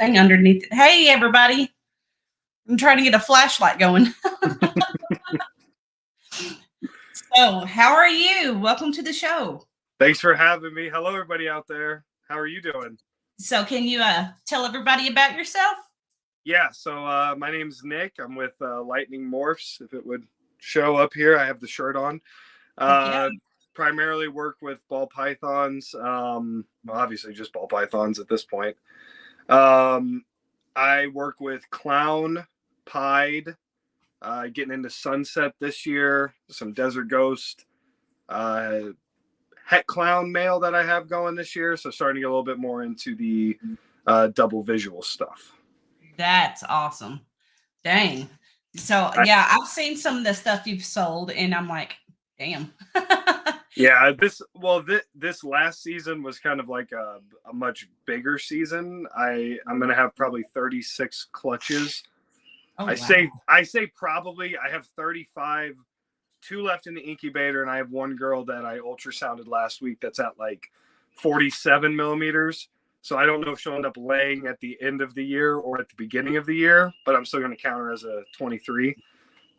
thing underneath it. Hey, everybody. I'm trying to get a flashlight going. So, how are you? Welcome to the show. Thanks for having me. Hello, everybody out there. How are you doing? So, can you tell everybody about yourself? Yeah, so my name's Nick. I'm with Lightning Morphs. If it would show up here, I have the shirt on. Primarily work with ball pythons. Obviously, just ball pythons at this point. I work with clown, pied, getting into sunset this year, some desert ghost, het clown male that I have going this year. So starting to get a little bit more into the double visual stuff. That's awesome. Dang. So yeah, I've seen some of the stuff you've sold and I'm like, damn. Yeah, this last season was kind of like a much bigger season. I'm gonna have probably 36 clutches. Oh, I say probably. I have 35, 2 left in the incubator, and I have one girl that I ultrasounded last week that's at like 47 millimeters. So I don't know if she'll end up laying at the end of the year or at the beginning of the year, but I'm still going to count her as a 23.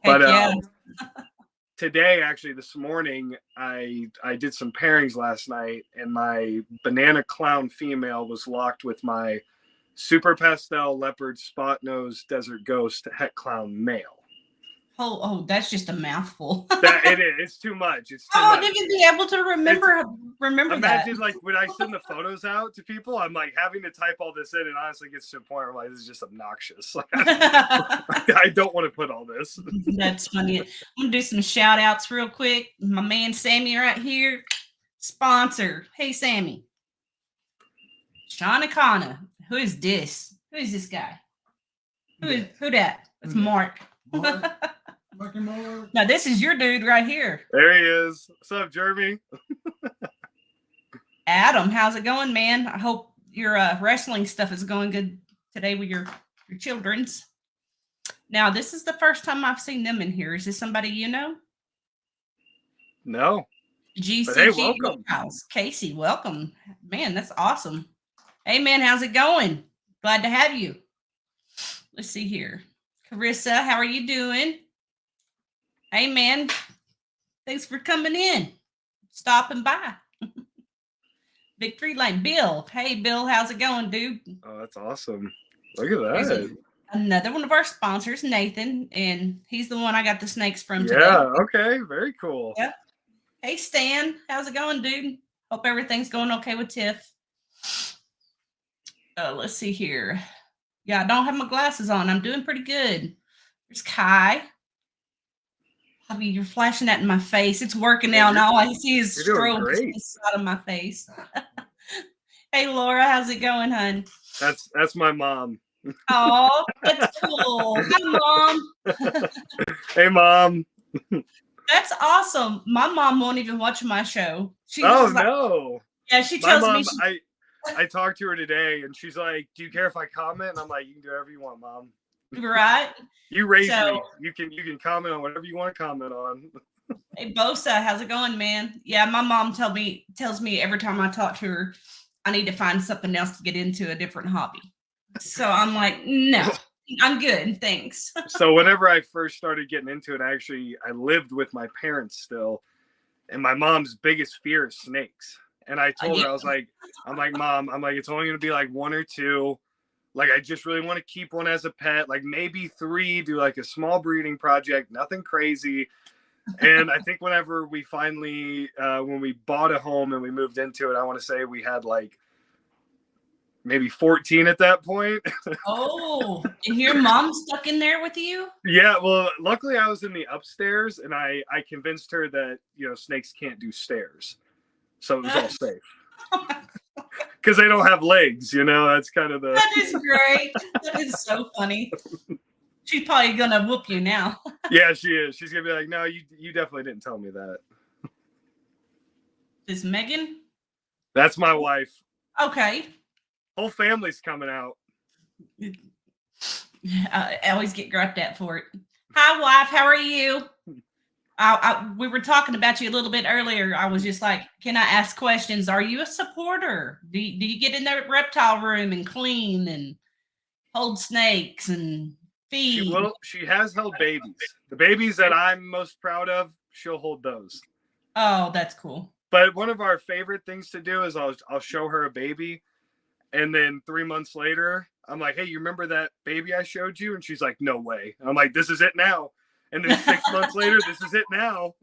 But yeah. Today, actually, this morning, I did some pairings last night, and my banana clown female was locked with my super pastel leopard spot nose desert ghost het clown male. Oh, that's just a mouthful. It is. It's too much. It's too I much. wouldn't even be able to remember Imagine, that. like, when I send the photos out to people, I'm like having to type all this in, and honestly gets to a point where I'm like, this is just obnoxious. Like, I don't want to put all this. That's funny. I'm gonna do some shout outs real quick. My man Sammy right here, sponsor. Hey Sammy. Shauna Kana. Who is this? Who is this guy? Who that? It's Mark. Now this is your dude right here. There he is. What's up, Jeremy? Adam, how's it going, man? I hope your wrestling stuff is going good today with your children's. Now, this is the first time I've seen them in here. Is this somebody you know? No. GCG Reptiles. Casey, welcome. Man, that's awesome. Hey, man, how's it going? Glad to have you. Let's see here. Carissa, how are you doing? Hey, man. Thanks for coming in. Stopping by. Victory Lane. Bill. Hey, Bill, how's it going, dude? Oh, that's awesome. Look at that. Another one of our sponsors, Nathan, and he's the one I got the snakes from today. Yeah, okay. Very cool. Yep. Hey, Stan. How's it going, dude? Hope everything's going okay with Tiff. Let's see here. Yeah, I don't have my glasses on. I'm doing pretty good. There's Kai. I mean, you're flashing that in my face. It's working now, and all I see is strobes inside of my face. Hey, Laura, how's it going, hon? That's my mom. Oh, that's cool. Hi, Mom. Hey, Mom. That's awesome. My mom won't even watch my show. No. Yeah, she tells me. I talked to her today, and she's like, "Do you care if I comment?" And I'm like, "You can do whatever you want, Mom." Right. You raised me. You can comment on whatever you want to comment on. Hey, Bosa, how's it going, man? Yeah, my mom tells me every time I talk to her, I need to find something else to get into, a different hobby. So I'm like, no, I'm good, thanks. So whenever I first started getting into it, I lived with my parents still, and my mom's biggest fear is snakes. And I told her, I was like, Mom, it's only going to be like 1 or 2. Like, I just really want to keep one as a pet, like maybe 3, do like a small breeding project, nothing crazy. And I think whenever we finally, when we bought a home and we moved into it, I want to say we had like maybe 14 at that point. Oh, and your mom stuck in there with you? Yeah, well, luckily I was in the upstairs, and I convinced her that, snakes can't do stairs. So it was all safe. Because they don't have legs, that's kind of the... That is great. That is so funny. She's probably going to whoop you now. Yeah, she is. She's going to be like, no, you definitely didn't tell me that. Is Megan? That's my wife. Okay. Whole family's coming out. I always get grumped at for it. Hi, wife. How are you? We were talking about you a little bit earlier. I was just like, can I ask questions? Are you a supporter? Do you get in the reptile room and clean? And hold snakes and feed. She has held babies. The babies that I'm most proud of, she'll hold those. Oh, that's cool. But one of our favorite things to do is I'll show her a baby, and then 3 months later, I'm like, hey, you remember that baby I showed you? And she's like, no way. I'm like, this is it now. And then 6 months later, this is it now.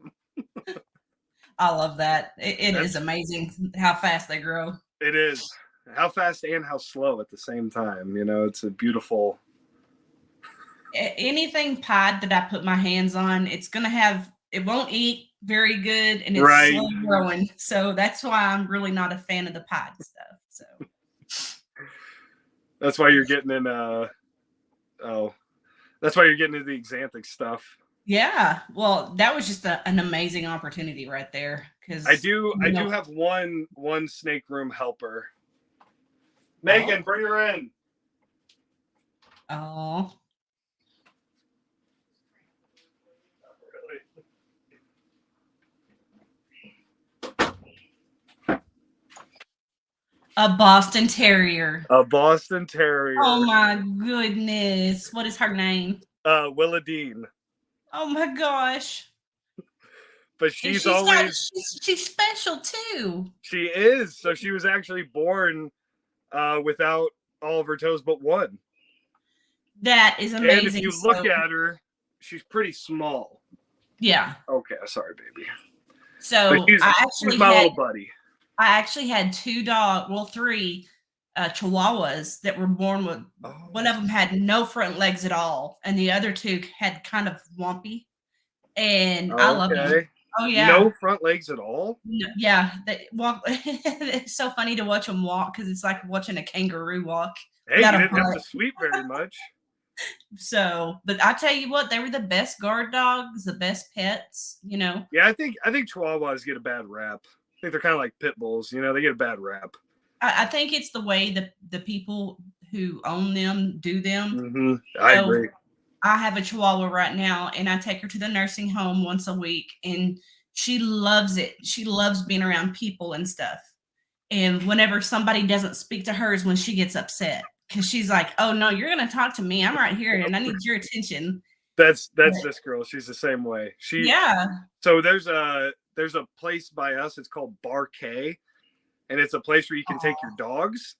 I love that. It is amazing how fast they grow. It is. How fast and how slow at the same time. You know, it's a beautiful. Anything pied that I put my hands on, it won't eat very good, and it's slow growing. So that's why I'm really not a fan of the pied stuff. So that's why you're getting in that's why you're getting into the Xanthic stuff. Yeah. Well, that was just an amazing opportunity right there. Because I do have one snake room helper. Megan, bring her in. Oh. A Boston Terrier. A Boston Terrier. Oh my goodness. What is her name? Willadine. Oh my gosh. But she's special too. She is. So she was actually born without all of her toes but one. That is amazing. And if you look at her, she's pretty small. Yeah. Okay, sorry, baby. So she's my little buddy. I actually had three Chihuahuas that were born with. One of them had no front legs at all, and the other two had kind of wumpy. And I love them. Oh yeah, no front legs at all. No, yeah, they walk. It's so funny to watch them walk because it's like watching a kangaroo walk. Hey, you didn't have to sweep very much. So, but I tell you what, they were the best guard dogs, the best pets. You know. Yeah, I think Chihuahuas get a bad rap. I think they're kind of like pit bulls. You know, they get a bad rap. I think it's the way the people who own them do them. Mm-hmm. I agree. I have a Chihuahua right now, and I take her to the nursing home once a week, and she loves it. She loves being around people and stuff. And whenever somebody doesn't speak to her is when she gets upset because she's like, "Oh no, you're going to talk to me. I'm right here, and I need your attention." That's this girl. She's the same way. So there's a place by us. It's called Bar K, and it's a place where you can take your dogs.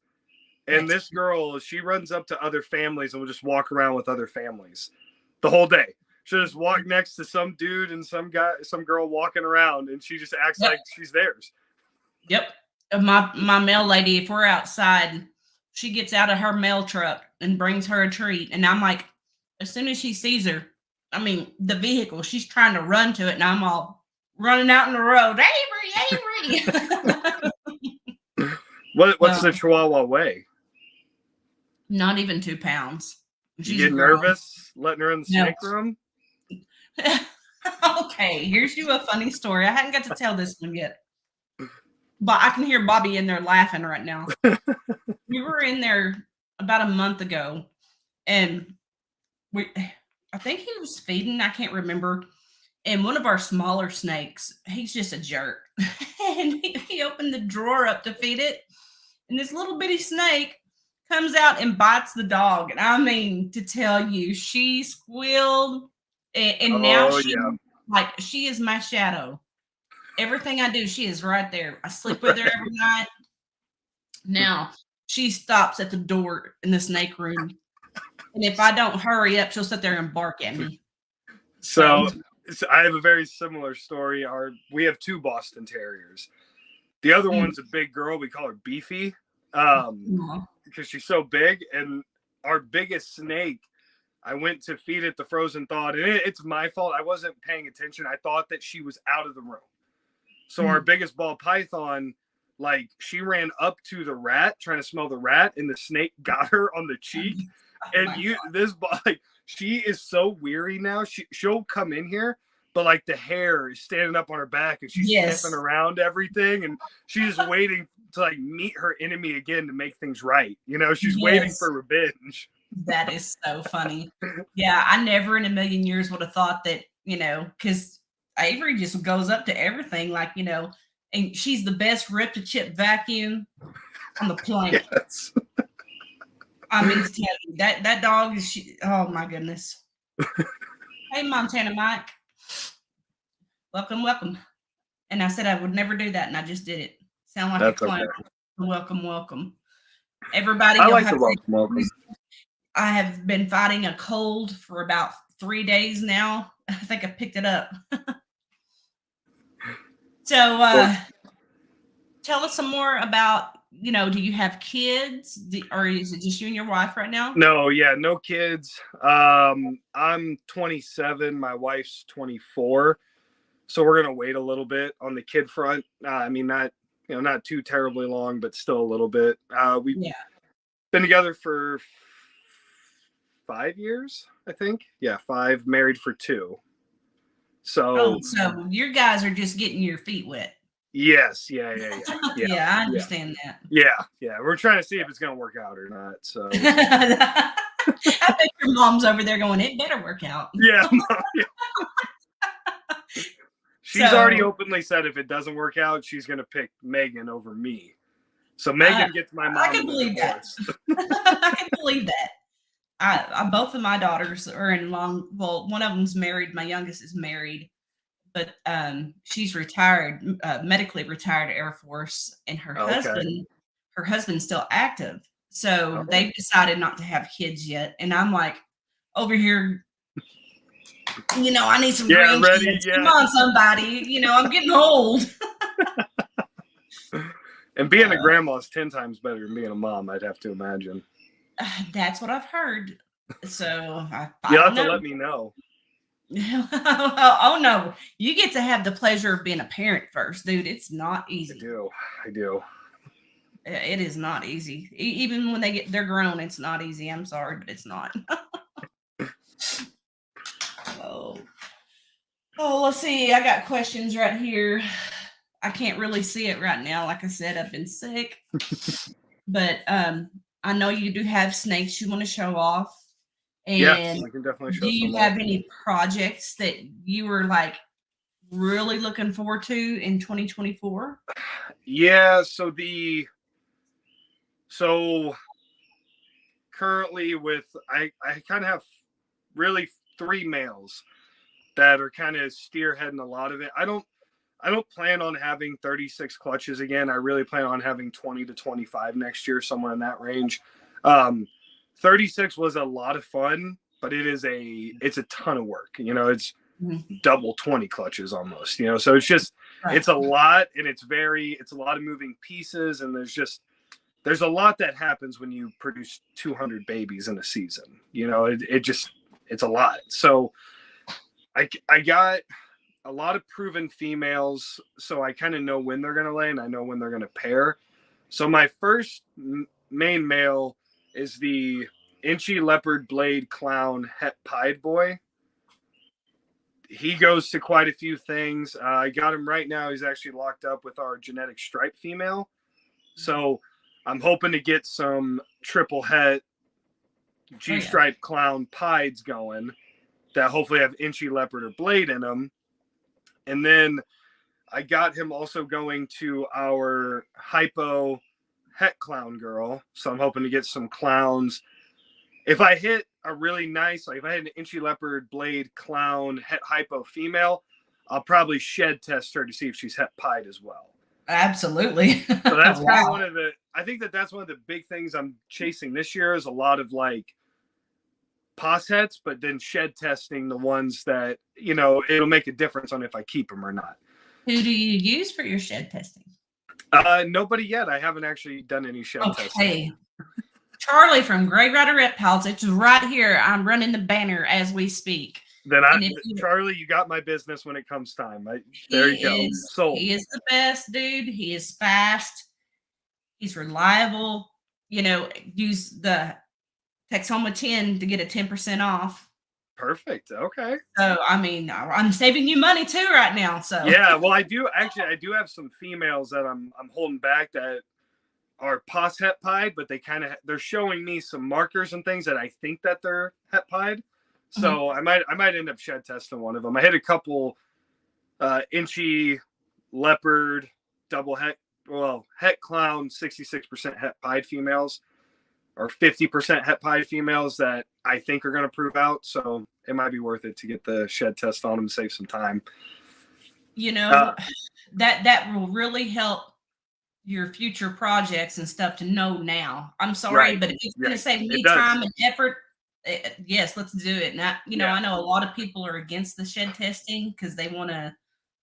And this girl, she runs up to other families and will just walk around with other families the whole day. She'll just walk next to some dude and some girl walking around, and she just acts like she's theirs. Yep. My mail lady, if we're outside, she gets out of her mail truck and brings her a treat. And I'm like, as soon as she sees her, I mean, the vehicle, she's trying to run to it, and I'm all running out in the road. Avery! What's the Chihuahua weigh? Not even 2 pounds. You get nervous letting her in the snake room? Okay, here's you a funny story. I hadn't got to tell this one yet. But I can hear Bobby in there laughing right now. We were in there about a month ago, and I think he was feeding. I can't remember. And one of our smaller snakes, he's just a jerk. And he opened the drawer up to feed it. And this little bitty snake comes out and bites the dog. And I mean, to tell you, she squealed. And now she is my shadow. Everything I do, she is right there. I sleep with her every night. Now, she stops at the door in the snake room. And if I don't hurry up, she'll sit there and bark at me. So I have a very similar story. We have 2 Boston Terriers. The other one's a big girl. We call her Beefy because she's so big. And our biggest snake, I went to feed it the frozen thawed. And it's my fault. I wasn't paying attention. I thought that she was out of the room. So our biggest ball python, like, she ran up to the rat, trying to smell the rat, and the snake got her on the cheek. And she is so weary now. She'll come in here, but like the hair is standing up on her back, and she's sniffing around everything, and she's just waiting to like meet her enemy again to make things right. You know, she's waiting for revenge. That is so funny. Yeah, I never in a million years would have thought that, you know, because Avery just goes up to everything, like, you know, and she's the best rip to chip vacuum on the planet. Yes. I mean, to tell you, that dog is, oh my goodness. Hey, Montana Mike. Welcome, welcome. And I said I would never do that, and I just did it. Sound like That's a clown. okay. Welcome, welcome. Everybody, I you'll like have the to welcome. I have been fighting a cold for about 3 days now. I think I picked it up. So, tell us some more about, do you have kids? Or is it just you and your wife right now? No, yeah, no kids. I'm 27. My wife's 24. So we're going to wait a little bit on the kid front. I mean, not too terribly long, but still a little bit. We've been together for 5 years, I think. Yeah, 5, married for 2. So you guys are just getting your feet wet. Yes, yeah. Yeah, I understand that. Yeah. We're trying to see if it's going to work out or not. So I bet your mom's over there going, it better work out. Yeah. She's already openly said if it doesn't work out, she's going to pick Megan over me. So Megan gets my mom. I can believe that. I can believe that. I both of my daughters are in one of them's married. My youngest is married, but she's retired, medically retired Air Force, and her husband's still active. So they've decided not to have kids yet. And I'm like over here, I need some grandkids. Come on, somebody. I'm getting old. And being a grandma is 10 times better than being a mom, I'd have to imagine. That's what I've heard. So you'll have to let me know. Oh no, you get to have the pleasure of being a parent first, dude. It's not easy. I do. It is not easy. Even when they're grown, it's not easy. I'm sorry, but it's not. Let's see. I got questions right here. I can't really see it right now. Like I said, I've been sick. But I know you do have snakes you want to show off. And yes, I can definitely show do you have any projects that you were like really looking forward to in 2024? Yeah, so currently I kind of have really 3 males that are kind of spearheading a lot of it. I don't plan on having 36 clutches again. I really plan on having 20 to 25 next year, somewhere in that range. 36 was a lot of fun, but it's a ton of work. It's double 20 clutches almost, so it's just, it's a lot, and it's a lot of moving pieces. And there's a lot that happens when you produce 200 babies in a season. It's a lot. So I got a lot of proven females, so I kind of know when they're going to lay and I know when they're going to pair. So my first main male is the Inchy Leopard Blade Clown Het Pied Boy. He goes to quite a few things. I got him right now. He's actually locked up with our genetic stripe female. So I'm hoping to get some triple het G-stripe clown pieds going that hopefully have Inchy Leopard or Blade in them. And then I got him also going to our hypo het clown girl. So I'm hoping to get some clowns. If I hit a really nice, like if I had an Inchy Leopard Blade Clown Het Hypo female, I'll probably shed test her to see if she's Het Pied as well. Absolutely. So that's kind of I think that's one of the big things I'm chasing this year is a lot of like pos hets, but then shed testing the ones that, it'll make a difference on if I keep them or not. Who do you use for your shed testing? Nobody yet. I haven't actually done any shed testing. Charlie from Gray Rider Reptiles. It's right here. I'm running the banner as we speak. Then Charlie, you got my business when it comes time. There you go. Sold. He is the best, dude. He is fast. He's reliable. Use the Texoma 10 to get a 10% off. Perfect. Okay. So, I mean, I'm saving you money too right now. So yeah, well, I do have some females that I'm holding back that are pos het pied, but they're showing me some markers and things that I think that they're het pied. So I might end up shed testing one of them. I hit a couple Inchy Leopard double het clown 66% het pied females or 50% het pied females that I think are going to prove out. So it might be worth it to get the shed test on them, save some time. You know, that will really help your future projects and stuff to know now. I'm sorry, but if it's going to save me time and effort, yes, let's do it. And I know a lot of people are against the shed testing because they want to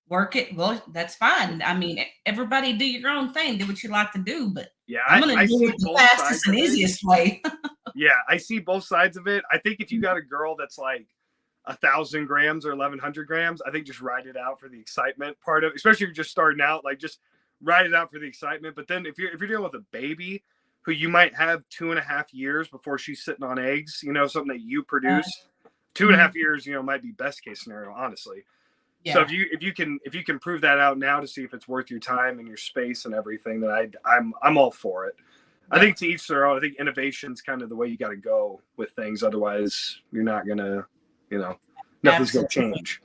work it. Well, that's fine. I mean, everybody do your own thing, do what you like to do, but I'm going to do it the fastest and easiest way. Yeah, I see both sides of it. I think if you got a girl that's like 1,000 grams or 1,100 grams, I think just ride it out for the excitement part of it, especially if you're just starting out, like just ride it out for the excitement. But then if you're dealing with a baby who you might have 2.5 years before she's sitting on eggs, something that you produce, 2.5 years, might be best case scenario, honestly. Yeah. So if you can prove that out now to see if it's worth your time and your space and everything, then I'm all for it. Yeah. I think to each their own. I think innovation's kind of the way you got to go with things. Otherwise, you're not gonna, nothing's gonna change.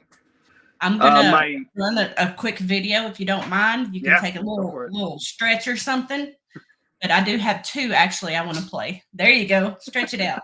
I'm gonna run a quick video if you don't mind. You can take a little stretch or something. But I do have 2 actually I want to play. There you go. Stretch it out.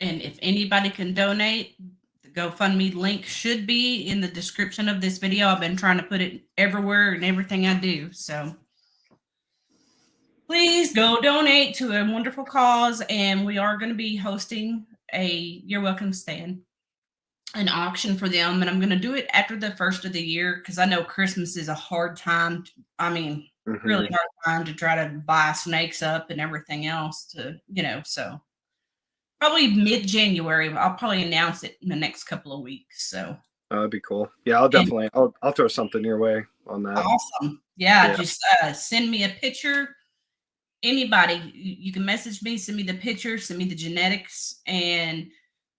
And if anybody can donate, the GoFundMe link should be in the description of this video. I've been trying to put it everywhere and everything I do. So please go donate to a wonderful cause. And we are going to be hosting You're Welcome Stand, an auction for them. And I'm going to do it after the first of the year because I know Christmas is a hard time. Really hard time to try to buy snakes up and everything else so. Probably mid-January. I'll probably announce it in the next couple of weeks. So that'd be cool. Yeah, I'll throw something your way on that. Awesome. Yeah. Just send me a picture. Anybody, you can message me, send me the picture, send me the genetics. And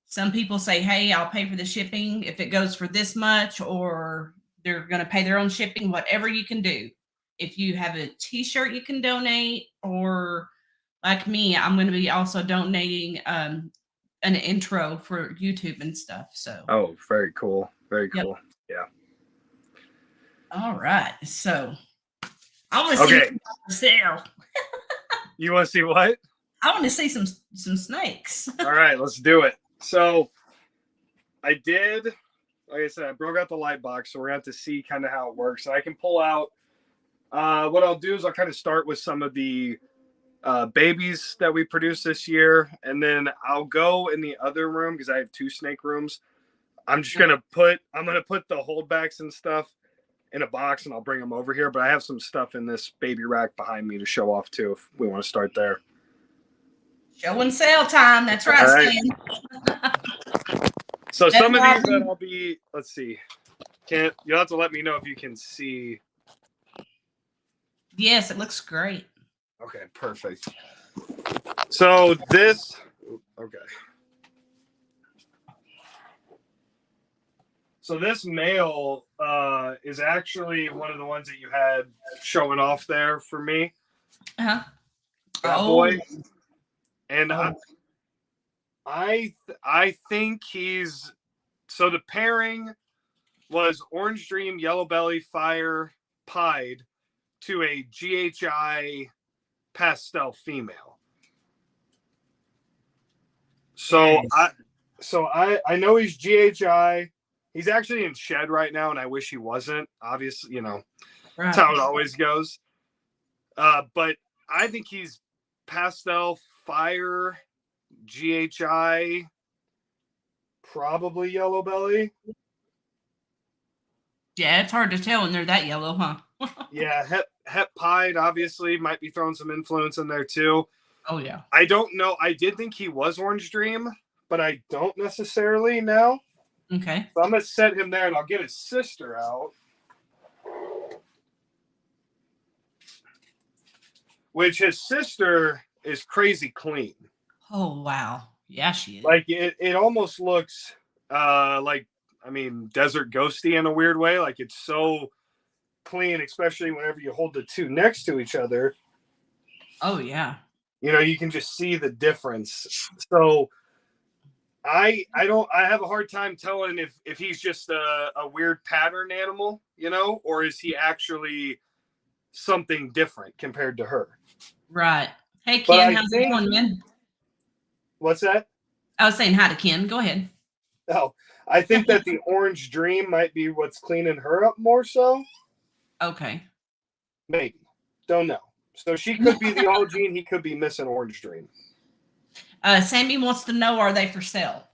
some people say, hey, I'll pay for the shipping if it goes for this much, or they're going to pay their own shipping, whatever you can do. If you have a t-shirt you can donate, or like me, I'm going to be also donating an intro for YouTube and stuff. So. Oh, very cool. Very cool. Yep. Yeah. All right. So I want to see for sale. You want to see what? I want to see some snakes. All right, let's do it. So I did, like I said, I broke out the light box. So we're going to have to see kind of how it works. And I can pull out, what I'll do is I'll kind of start with some of the babies that we produced this year, and then I'll go in the other room because I have 2 snake rooms. I'm gonna put the holdbacks and stuff in a box, and I'll bring them over here. But I have some stuff in this baby rack behind me to show off too if we want to start there. Show and sell time. That's right, Stan. So some of these that I'll be, let's see. You'll have to let me know if you can see. Yes, it looks great. Okay, perfect. So this, okay. So this male is actually one of the ones that you had showing off there for me. Uh-huh. That boy. And I think he's so the pairing was Orange Dream, Yellow Belly, Fire, Pied to a GHI pastel female. So I know he's GHI. He's actually in shed right now, and I wish he wasn't. Obviously, right. That's how it always goes. But I think he's pastel, Fire, GHI, probably Yellow Belly. Yeah, it's hard to tell when they're that yellow, huh? Yeah, Hep Pied obviously might be throwing some influence in there too. Oh yeah. I don't know. I did think he was Orange Dream, but I don't necessarily now. Okay. So I'm gonna set him there, and I'll get his sister out. Which his sister is crazy clean. Oh wow. Yeah, she is. Like it almost looks like, I mean, desert ghosty in a weird way. Like it's so clean, especially whenever you hold the two next to each other. Oh yeah. You can just see the difference. So I have a hard time telling if he's just a weird pattern animal, or is he actually something different compared to her. Right. Hey Ken, how's it going, man? What's that? I was saying hi to Ken. Go ahead. Oh, I think that the Orange Dream might be what's cleaning her up more so. Okay. Maybe. Don't know. So she could be the OG and he could be missing Orange Dream. Sammy wants to know, are they for sale?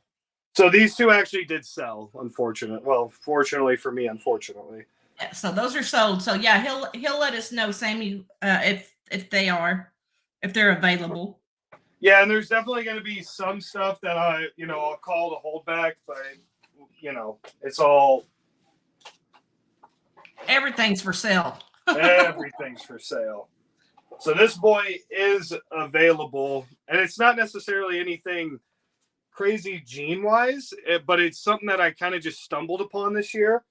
So these two actually did sell, unfortunately. Well, fortunately for me, unfortunately. Yeah, so those are sold. So yeah, he'll let us know, Sammy, if they're available. Yeah, and there's definitely going to be some stuff that I'll call to hold back, but it's all. Everything's for sale. Everything's for sale. So this boy is available, and it's not necessarily anything crazy gene-wise, but it's something that I kind of just stumbled upon this year.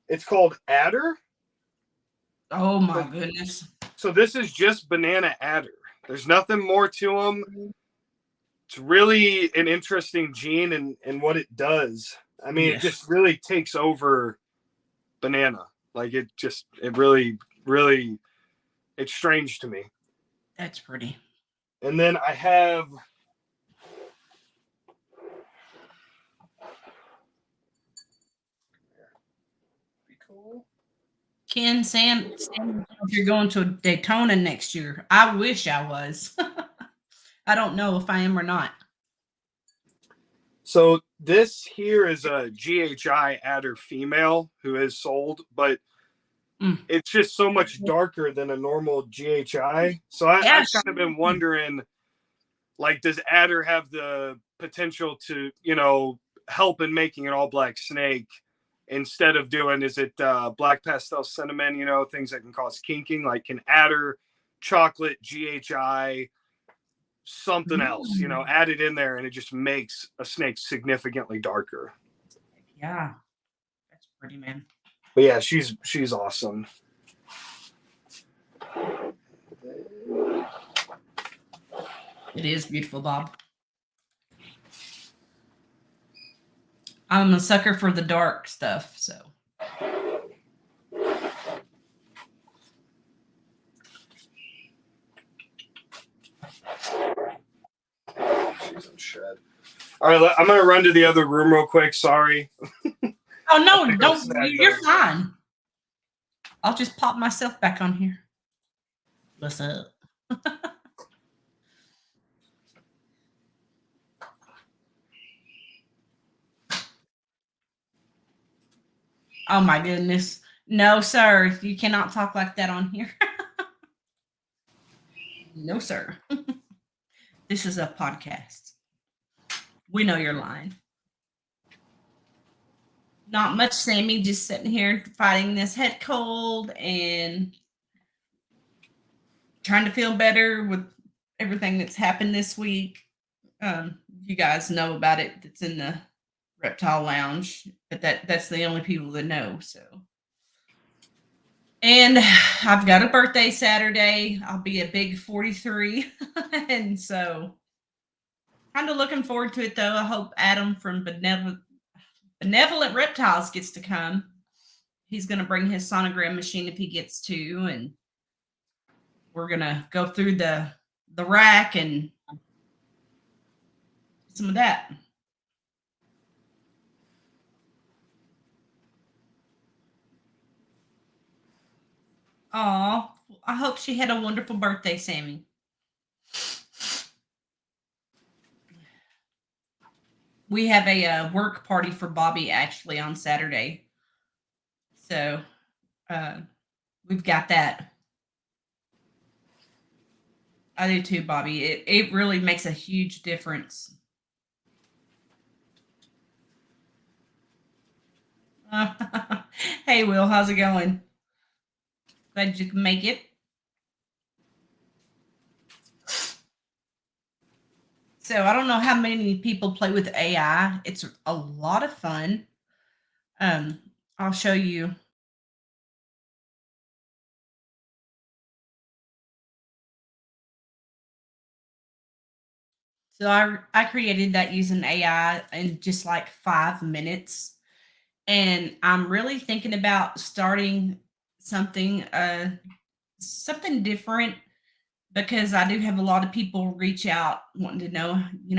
It's called Adder. Oh my goodness. So this is just banana adder. There's nothing more to them. It's really an interesting gene and what it does. I mean, It just really takes over banana. Like it really, really, it's strange to me. That's pretty. And then I have Ken, Sam, you're going to Daytona next year. I wish I was. I don't know if I am or not. So this here is a GHI adder female who is sold, but it's just so much darker than a normal GHI. So I've kind of been wondering, like, does adder have the potential to, help in making an all black snake instead of doing, is it black pastel cinnamon, things that can cause kinking, like can adder, chocolate, GHI, something else, add it in there and it just makes a snake significantly darker. Yeah. That's pretty, man. But yeah, she's awesome. It is beautiful, Bob. I'm a sucker for the dark stuff, so. She's in shed. All right, I'm gonna run to the other room real quick. Sorry. Oh no, don't. You're fine. I'll just pop myself back on here. What's up? Oh my goodness. No, sir. You cannot talk like that on here. No, sir. This is a podcast. We know you're lying. Not much, Sammy. Just sitting here fighting this head cold and trying to feel better with everything that's happened this week. You guys know about it. It's in the Reptile Lounge, but that's the only people that know. So, and I've got a birthday Saturday. I'll be a big 43, and so Kind of looking forward to it, though. I hope Adam from Benevolent Reptiles gets to come. He's going to bring his sonogram machine if he gets to, and we're going to go through the rack and some of that. Aw, I hope she had a wonderful birthday, Sammy. We have a work party for Bobby actually on Saturday. So we've got that. I do too, Bobby. It really makes a huge difference. Hey, Will, how's it going? Glad you can make it. So I don't know how many people play with AI. It's a lot of fun. I'll show you. So I created that using AI in just like 5 minutes. And I'm really thinking about starting something something different, because I do have a lot of people reach out wanting to know,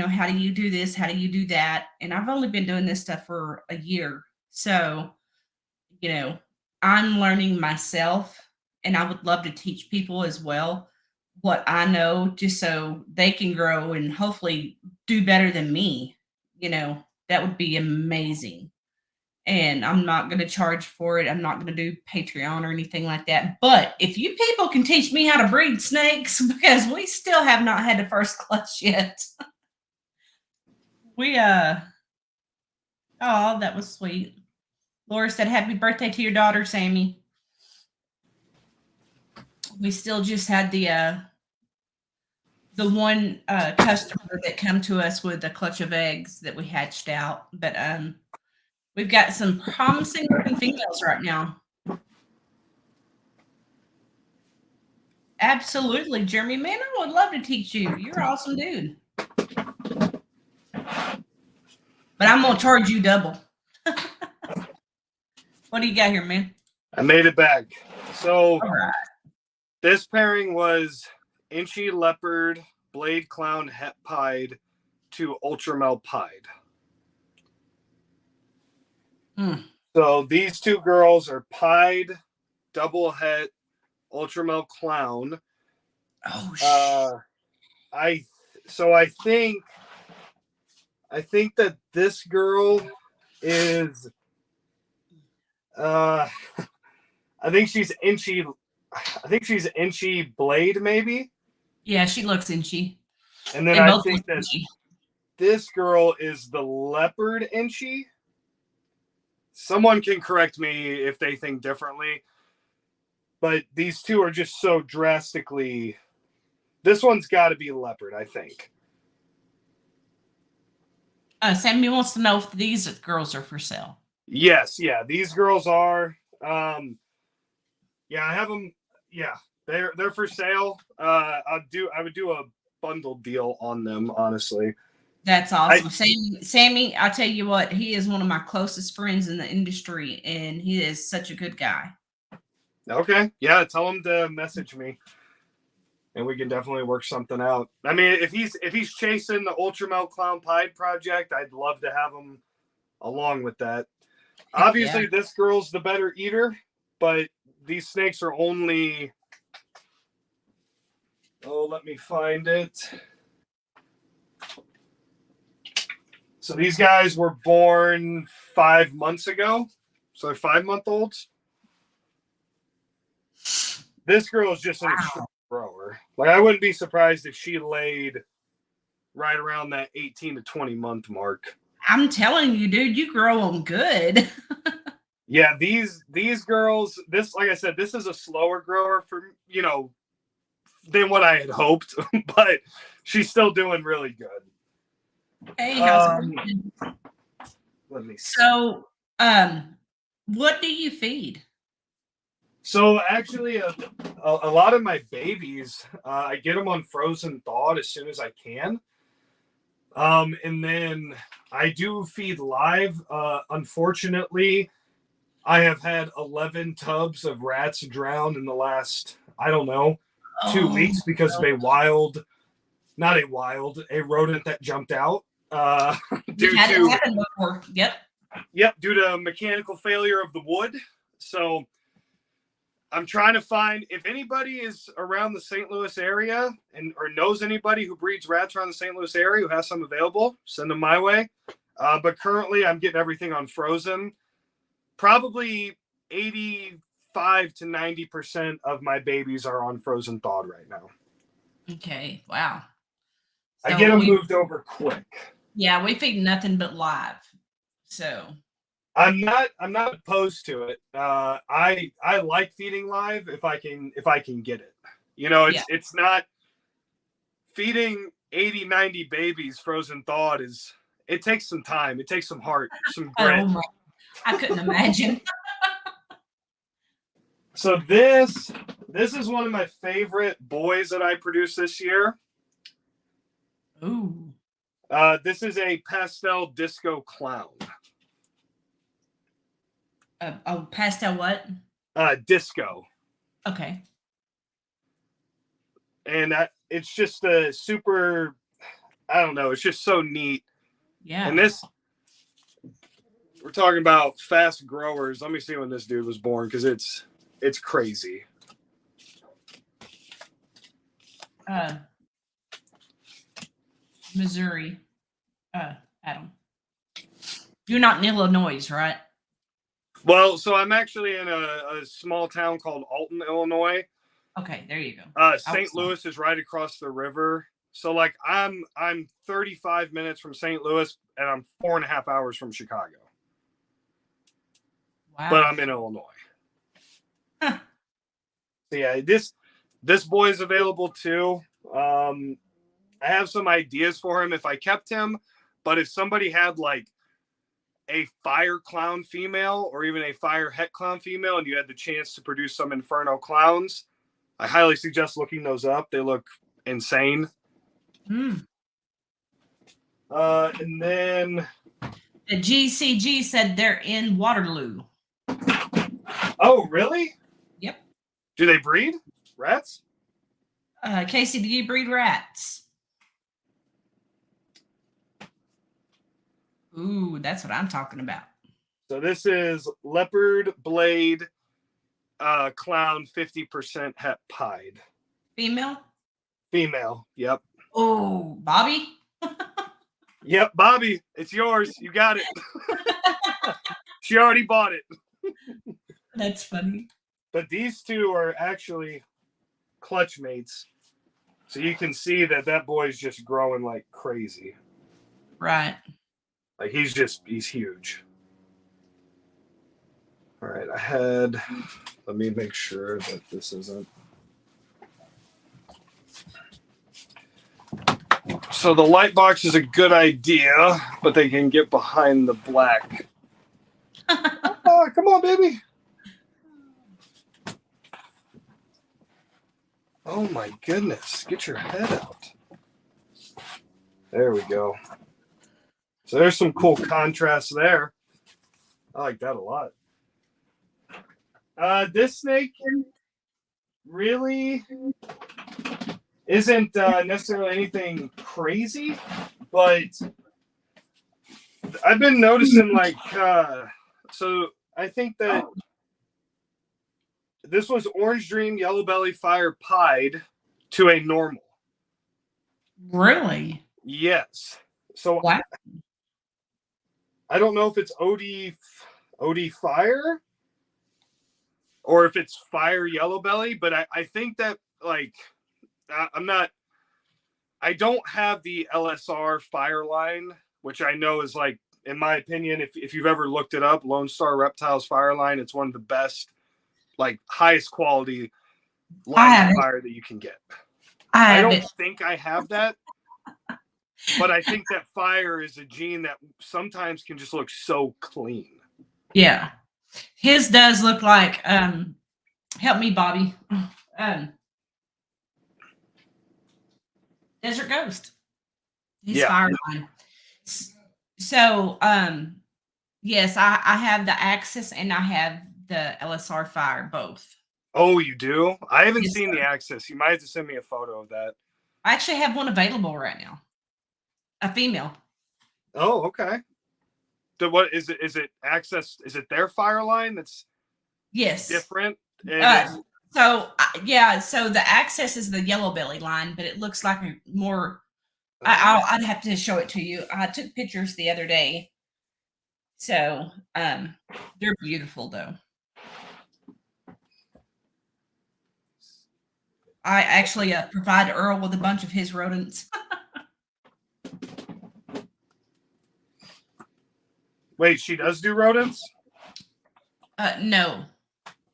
how do you do this? How do you do that? And I've only been doing this stuff for a year. So, I'm learning myself, and I would love to teach people as well what I know, just so they can grow and hopefully do better than me. That would be amazing. And I'm not going to charge for it. I'm not going to do Patreon or anything like that. But if you people can teach me how to breed snakes, because we still have not had the first clutch yet. Oh, that was sweet. Laura said, "Happy birthday to your daughter, Sammy." We still just had the one customer that come to us with a clutch of eggs that we hatched out. But we've got some promising looking females right now. Absolutely, Jeremy. Man, I would love to teach you. You're an awesome dude. But I'm going to charge you double. What do you got here, man? I made it back. So All right. This pairing was Inchy Leopard, Blade Clown Het Pied to Ultramel Pied. So these two girls are Pied, Double Het, Ultramel Clown. Oh, I think that this girl is I think she's Inchy Blade, maybe. Yeah, she looks Inchy. And then I think that this girl is the Leopard Inchy. Someone can correct me if they think differently. But these two are just so drastically. This one's got to be Leopard, I think. Sammy wants to know if these girls are for sale. Yes, yeah, these girls are. Yeah, I have them. Yeah, they're for sale. I would do a bundle deal on them, honestly. That's awesome. Sammy, I'll tell you what, he is one of my closest friends in the industry, and he is such a good guy. Okay. Yeah, tell him to message me, and we can definitely work something out. I mean, if he's chasing the Ultramel Clown Pied project, I'd love to have him along with that. Heck, obviously, yeah. This girl's the better eater, but these snakes are only... Oh, let me find it. So these guys were born 5 months ago. So they're 5-month-olds. This girl is just an extreme grower. Like, I wouldn't be surprised if she laid right around that 18 to 20 month mark. I'm telling you, dude, you grow them good. Yeah, these girls, this, like I said, this is a slower grower for, than what I had hoped, but she's still doing really good. Hey, how's it going? Let me see. So, what do you feed? So actually, a lot of my babies, I get them on frozen thawed as soon as I can. And then I do feed live. Unfortunately, I have had 11 tubs of rats drown in the last, I don't know, 2 weeks because of a rodent that jumped out. We've had it happen before. Yep, due to mechanical failure of the wood. So I'm trying to find, if anybody is around the St. Louis area or knows anybody who breeds rats around the St. Louis area who has some available, send them my way. But currently I'm getting everything on frozen. Probably 85 to 90% of my babies are on frozen thawed right now. Okay. Wow. So I get them moved over quick. Yeah, we feed nothing but live. So I'm not opposed to it. I like feeding live if I can get it. You know, it's not feeding 80, 90 babies frozen thawed it takes some time. It takes some heart, some grit. Oh my, I couldn't imagine. So this is one of my favorite boys that I produced this year. Ooh. This is a pastel disco clown. Pastel what? Disco. Okay. And it's just a super, I don't know, it's just so neat. Yeah. And we're talking about fast growers. Let me see when this dude was born, because it's crazy. Missouri. Adam. You're not in Illinois, right? Well, so I'm actually in a small town called Alton, Illinois. Okay, there you go. St. Louis is right across the river. So like I'm 35 minutes from St. Louis, and I'm 4.5 hours from Chicago. Wow. But I'm in Illinois. Huh. So yeah, this boy is available too. I have some ideas for him if I kept him, but if somebody had like a fire clown female or even a fire het clown female and you had the chance to produce some inferno clowns, I highly suggest looking those up. They look insane. And then the GCG said they're in Waterloo. Oh, really? Yep. Do they breed rats? Casey, do you breed rats? Ooh, that's what I'm talking about. So this is leopard blade clown 50% het pied. Female? Female, yep. Oh, Bobby? Yep, Bobby, it's yours. You got it. She already bought it. That's funny. But these two are actually clutch mates. So you can see that boy's just growing like crazy. Right. Like he's huge. All right, let me make sure that this isn't. So the light box is a good idea, but they can get behind the black. Oh, come on, baby. Oh my goodness, get your head out. There we go. So there's some cool contrast there. I like that a lot. This snake really isn't necessarily anything crazy, but I've been noticing so I think that this was Orange Dream Yellow Belly Fire pied to a normal. Really? Yes. So what? I don't know if it's OD Fire or if it's Fire Yellow Belly, but I think that like I don't have the LSR Fire line, which I know is like, in my opinion, if you've ever looked it up, Lone Star Reptiles Fire line, it's one of the best, like highest quality line of fire that you can get. I don't think I have that, but I think that fire is a gene that sometimes can just look so clean. Yeah. His does look like, help me, Bobby. Desert Ghost. his fire line. So, yes, I have the Axis and I have the LSR Fire both. Oh, you do? I haven't Yes, seen sir. the Axis. You might have to send me a photo of that. I actually have one available right now. A female. Oh, okay. What is it? Is it Access? Is it their fire line that's different? And So the Access is the yellow belly line, but it looks like a more. I'd have to show it to you. I took pictures the other day. So they're beautiful though. I actually provide Earl with a bunch of his rodents. wait, she does do rodents? No.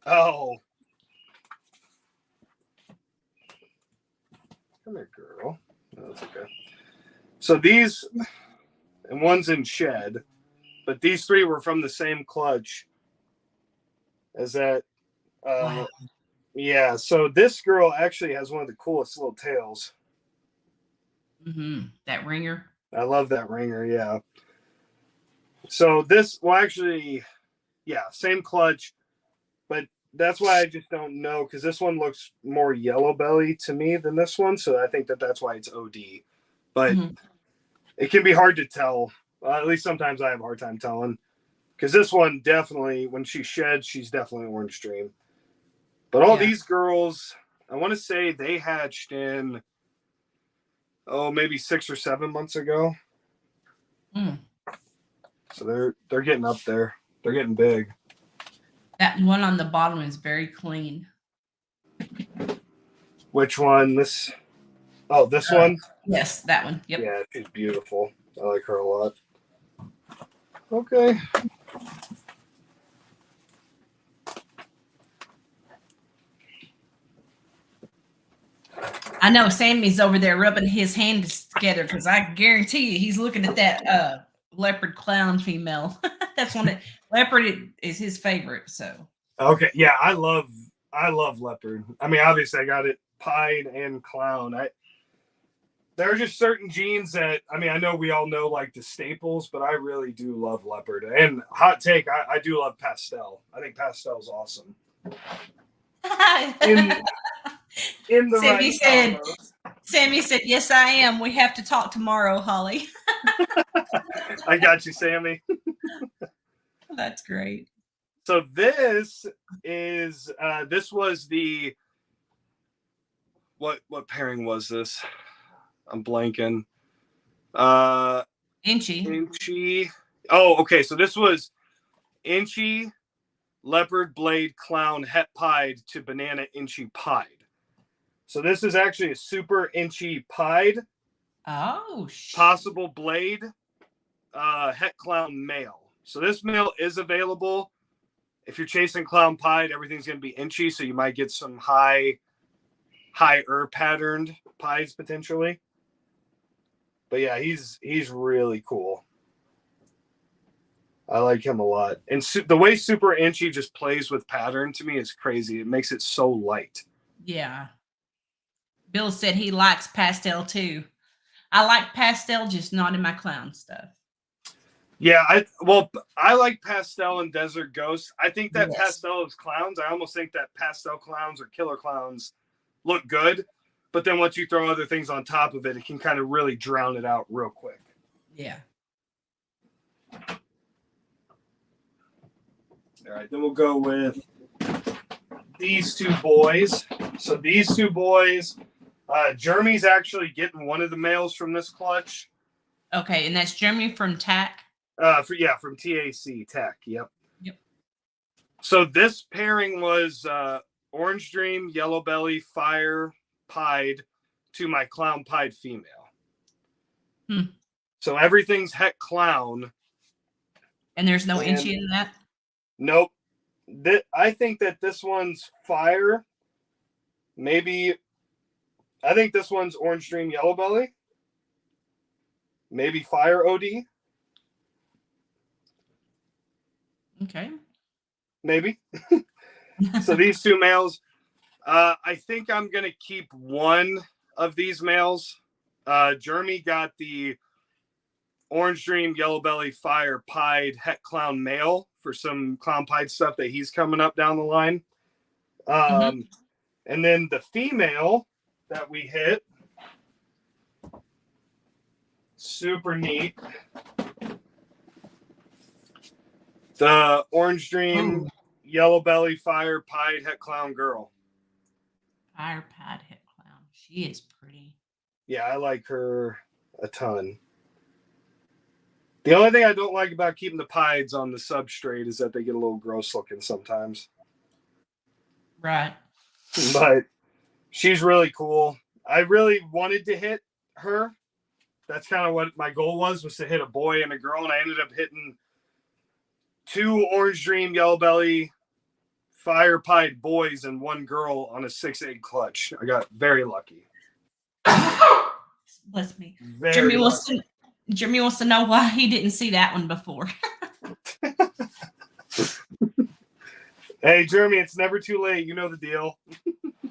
Oh. Come here, girl. No, that's okay. So these, and one's in shed, but these three were from the same clutch as that. Wow. Yeah, so this girl actually has one of the coolest little tails. That ringer. I love that ringer, yeah. So this, well, actually, yeah, same clutch, but that's why I just don't know, because this one looks more yellow belly to me than this one, so I think that's why it's OD. But it can be hard to tell. At least sometimes I have a hard time telling, because this one definitely, when she sheds, she's definitely Orange Dream. But all these girls, I want to say they hatched in, maybe 6 or 7 months ago. So they're getting up there. They're getting big. That one on the bottom is very clean. Which one? This? Oh, this one? Yes, that one. Yep. Yeah, she's beautiful. I like her a lot. Okay. I know Sammy's over there rubbing his hands together because I guarantee you he's looking at that leopard clown female. That's one that leopard is his favorite. So okay, yeah, I love leopard. I mean, obviously I got it pied and clown. There are just certain genes that, I mean, I know we all know like the staples, but I really do love leopard. And hot take, I do love pastel. I think pastel is awesome. In the Sammy right Sammy said, "Yes, I am. We have to talk tomorrow, Holly." I got you, Sammy. That's great. So this is this was the what pairing was this? I'm blanking. Inchy. Oh, okay. So this was Inchy, leopard, blade, clown, het pied to banana Inchy pied. So this is actually a super Inchy pied. Oh, possible blade, het clown male. So this male is available. If you're chasing clown pied, everything's going to be Inchy, so you might get some higher patterned pies potentially. But yeah, he's really cool. I like him a lot. And the way Super Inchy just plays with pattern to me is crazy. It makes it so light. Yeah. Bill said he likes pastel too. I like pastel, just not in my clown stuff. Yeah, I like pastel and Desert Ghost. I think that pastel is clowns. I almost think that pastel clowns or killer clowns look good. But then once you throw other things on top of it, it can kind of really drown it out real quick. Yeah. All right, then we'll go with these two boys. So these two boys, Jeremy's actually getting one of the males from this clutch. Okay, and that's Jeremy from TAC? From TAC. Yep. So this pairing was Orange Dream, Yellow Belly, Fire, Pied to my Clown Pied female. So everything's het clown. And there's no Inchy in that? Nope. I think that this one's Fire. Maybe, I think this one's Orange Dream, Yellow Belly. Maybe Fire OD. Okay. Maybe. So these two males, I think I'm going to keep one of these males Jeremy got the Orange Dream Yellow Belly Fire Pied Het Clown male for some clown pied stuff that he's coming up down the line. And then the female that we hit, super neat. The Orange Dream Yellow Belly Fire Pied Het Clown girl. Fire Pied Het Clown. She is pretty. Yeah, I like her a ton. The only thing I don't like about keeping the pieds on the substrate is that they get a little gross looking sometimes. Right. But she's really cool. I really wanted to hit her. That's kind of what my goal was to hit a boy and a girl. And I ended up hitting 2 Orange Dream Yellow Belly Fire Pied boys and 1 girl on a 6-egg clutch. I got very lucky. Bless me. Jeremy wants to know why he didn't see that one before. Hey, Jeremy, it's never too late. You know the deal.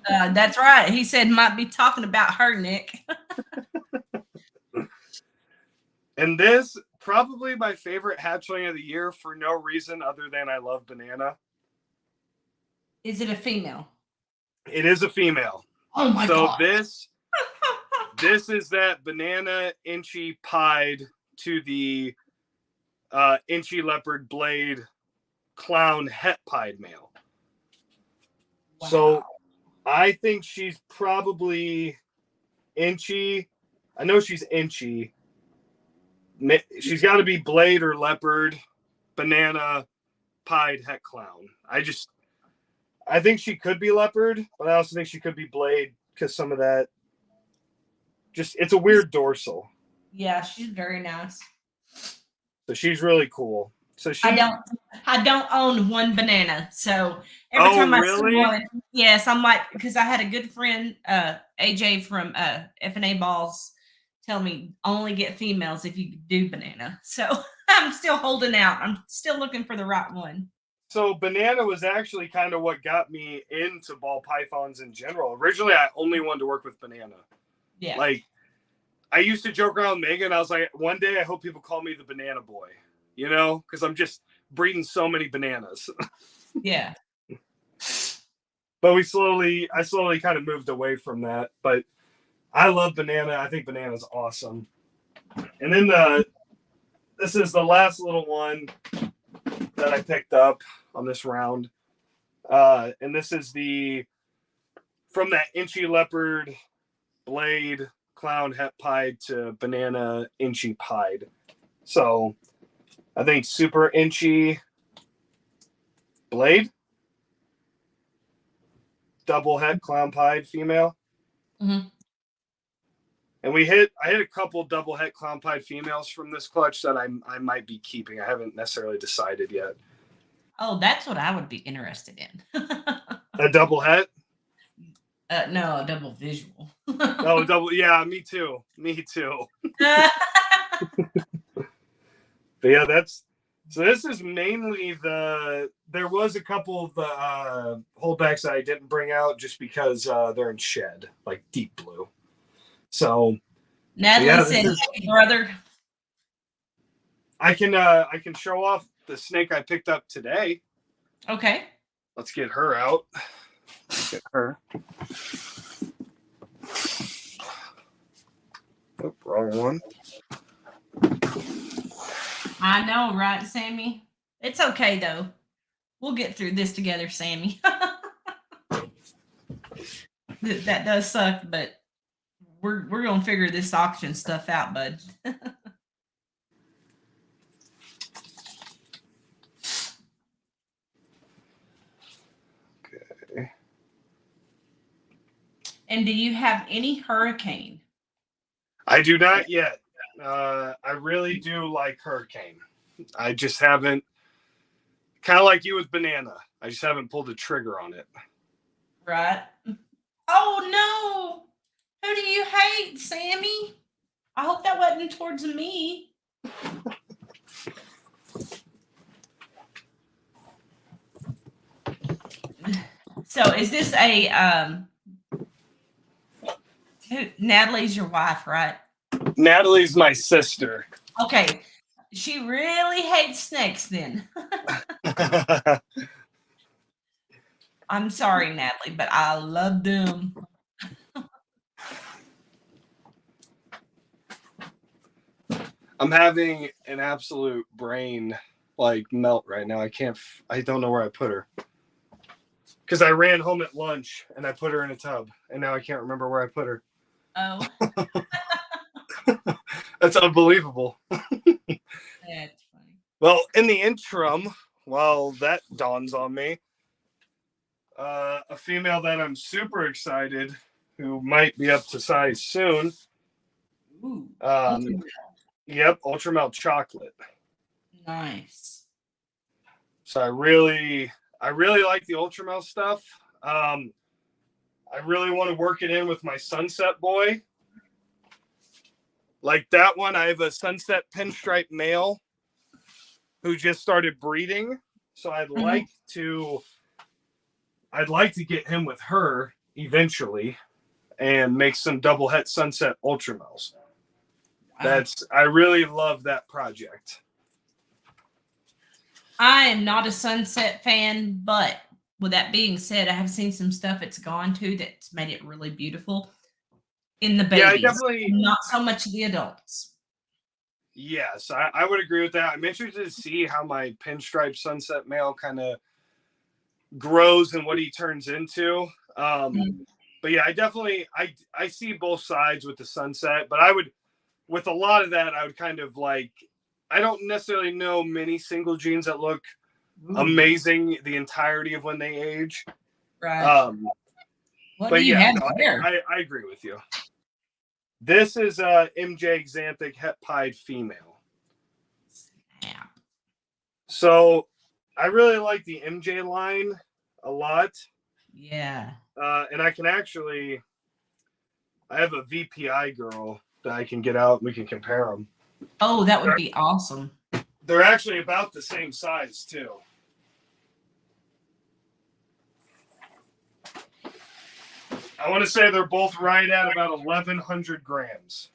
That's right. He said might be talking about her, Nick. And this, probably my favorite hatchling of the year for no reason other than I love Banana. Is it a female? It is a female. Oh my God. So this is that Banana Inchy Pied to the Inchy Leopard Blade Clown Het Pied male. Wow. So I think she's probably Inchy. I know she's Inchy. She's got to be Blade or Leopard, Banana, Pied, Het Clown. I think she could be Leopard, but I also think she could be Blade because some of that, it's a weird dorsal. Yeah, she's very nice. So she's really cool. So I don't own one Banana, so every time I see one, yes, I'm like, because I had a good friend, AJ from F&A Balls, tell me only get females if you do Banana. So I'm still holding out. I'm still looking for the right one. So Banana was actually kind of what got me into ball pythons in general. Originally, I only wanted to work with Banana. Yeah. Like, I used to joke around with Megan. I was like, one day I hope people call me the Banana Boy, you know, because I'm just breeding so many bananas. Yeah. But I slowly kind of moved away from that. But I love Banana. I think Banana's awesome. And then this is the last little one that I picked up on this round. And this is from that Inchy Leopard Blade Clown Het Pied to Banana Inchy Pied. So I think super Inchy Blade, double Het Clown Pied female. Mm-hmm. And I hit a couple double Het Clown Pied females from this clutch that I might be keeping. I haven't necessarily decided yet. Oh, that's what I would be interested in. A double Het? No, a double visual. Oh, double. Yeah, me too. But yeah, so this is mainly there was a couple of the holdbacks that I didn't bring out just because they're in shed, like deep blue. So Natalie said, "Hey, brother." I can show off the snake I picked up today. Okay. Let's get her out. Get her. Oh, wrong one. I know, right, Sammy? It's okay though. We'll get through this together, Sammy. That does suck, but we're gonna figure this auction stuff out, bud. Okay. And do you have any hurricane? I do not yet. I really do like hurricane. I just haven't, kind of like you with Banana. I just haven't pulled the trigger on it. Right. Oh no! Who do you hate, Sammy? I hope that wasn't towards me. So is this a Natalie's your wife, right? Natalie's my sister. Okay. She really hates snakes then. I'm sorry, Natalie, but I love them. I'm having an absolute brain melt right now. I don't know where I put her. Because I ran home at lunch and I put her in a tub, and now I can't remember where I put her. Oh. That's unbelievable. That's funny. Well, in the interim, while that dawns on me, a female that I'm super excited, who might be up to size soon. Ooh. Yep, Ultramel chocolate. Nice. So I really like the Ultramel stuff. I really want to work it in with my Sunset boy. Like that one, I have a Sunset pinstripe male who just started breeding. So I'd like to get him with her eventually and make some double het Sunset Ultramels. Wow. I really love that project. I am not a Sunset fan, but with that being said, I have seen some stuff it's gone to that's made it really beautiful in the babies. Yeah, definitely not so much the adults. Yes, I would agree with that. I'm interested to see how my pinstripe Sunset male kind of grows and what he turns into. But yeah, I see both sides with the Sunset, but with a lot of that, I would kind of I don't necessarily know many single genes that look amazing the entirety of when they age. Right. What do you have there? I agree with you. This is a MJ Xanthic Het Pied female. Yeah. So I really like the MJ line a lot. Yeah. And I have a VPI girl that I can get out and we can compare them. Oh, that would be awesome. They're actually about the same size too. I want to say they're both right at about 1,100 grams.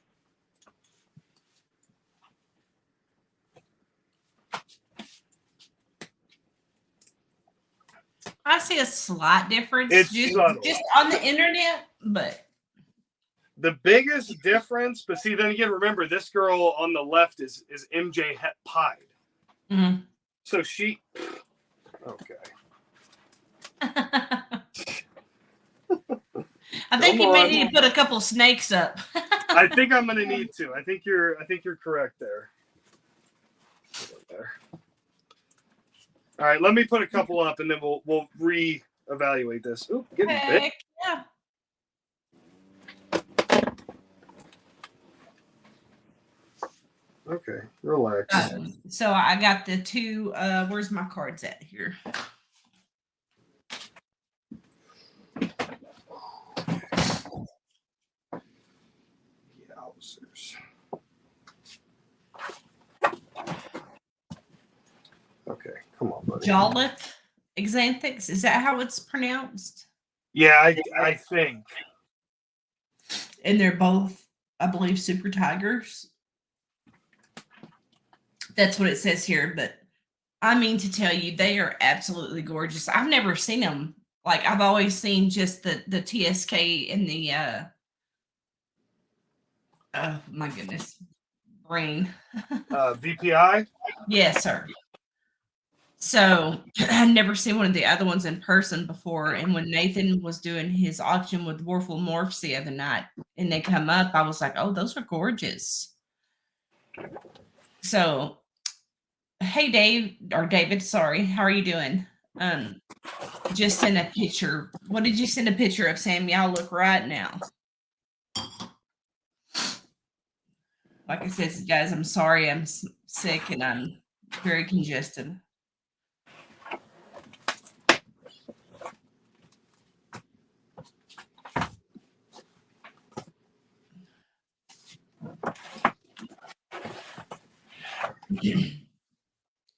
I see a slight difference. It's just on the internet, but the biggest difference, but see, then again, remember this girl on the left is MJ Het Pied. Mm-hmm. So she, okay. I think you may need to put a couple snakes up. I think I'm gonna need to. I think you're correct there. All right, let me put a couple up and then we'll re-evaluate this. Ooh, getting big. Yeah. Okay, relax. So I got the two. Where's my cards at here? Okay, come on, buddy. Jolliffe Xanthics. Is that how it's pronounced? Yeah, I think. And they're both, I believe, super tigers. That's what it says here. But I mean to tell you, they are absolutely gorgeous. I've never seen them. Like I've always seen just the TSK and the oh my goodness, brain. VPI. Yes, sir. So I've never seen one of the other ones in person before. And when Nathan was doing his auction with Morphs the other night, and they come up, I was like, "Oh, those are gorgeous." So, hey, David. Sorry, how are you doing? Just send a picture. What did you send a picture of, Sammy? I'll look right now. Like I said, guys, I'm sorry. I'm sick and I'm very congested.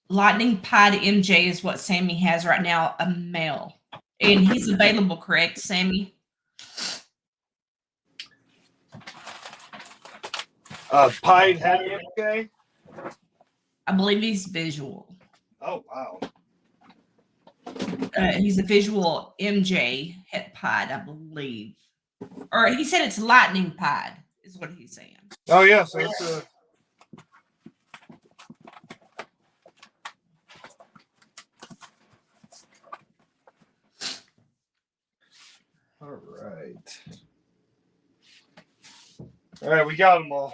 Lightning Pied MJ is what Sammy has right now, a male. And he's available, correct, Sammy? Pied Het MJ? I believe he's visual. Oh, wow. He's a visual MJ Het Pied, I believe. Or he said it's lightning pied, is what he's saying. Oh, yeah. So it's a... All right. All right, we got them all.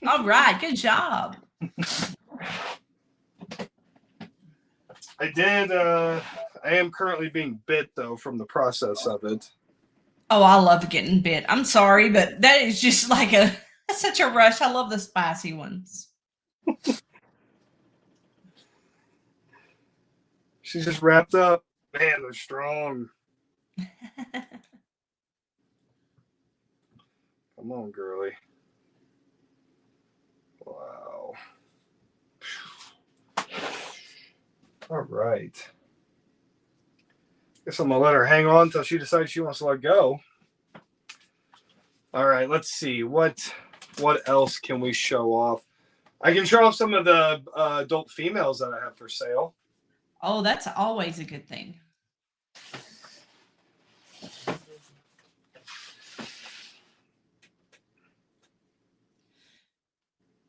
All right, good job. I am currently being bit, though, from the process of it. Oh, I love getting bit. I'm sorry, but that is just like that's such a rush. I love the spicy ones. She's just wrapped up. Man, they're strong. Come on, girly. Wow. All right. Guess I'm gonna let her hang on until she decides she wants to let go. All right, let's see. What else can we show off? I can show off some of the adult females that I have for sale. Oh, that's always a good thing.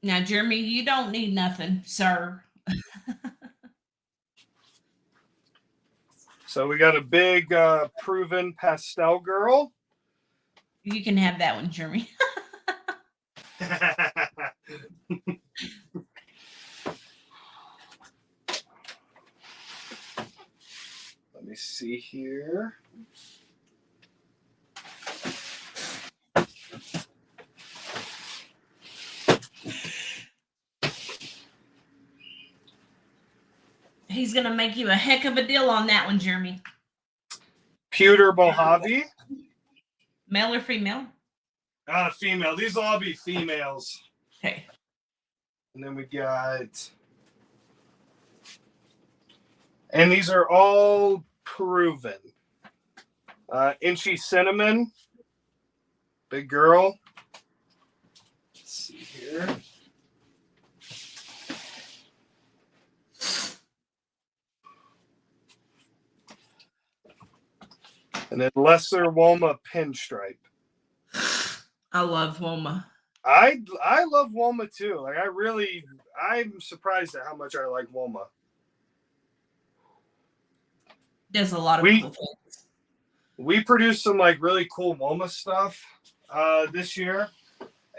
Now, Jeremy, you don't need nothing, sir. So we got a big proven pastel girl. You can have that one, Jeremy. Let me see here. He's going to make you a heck of a deal on that one, Jeremy. Pewter Mojave. Male or female? Female. These will all be females. Okay. And then we got... And these are all proven. Inchy Cinnamon. Big girl. Let's see here. And then Lesser Woma Pinstripe. I love Woma. I love Woma too. Like I'm surprised at how much I like Woma. Does a lot of cool things. We produced some like really cool Woma stuff this year.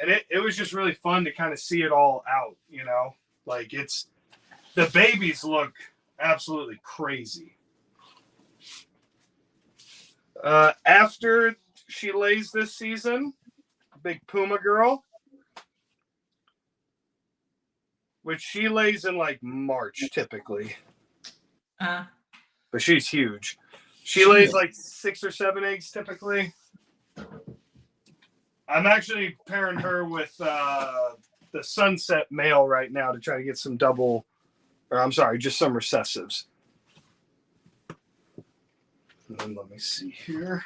And it was just really fun to kind of see it all out, you know? Like the babies look absolutely crazy. After she lays this season, big Puma girl, which she lays in like March typically. But she's huge. She lays like 6 or 7 eggs typically. I'm actually pairing her with the Sunset male right now to try to get some just some recessives. And then let me see here.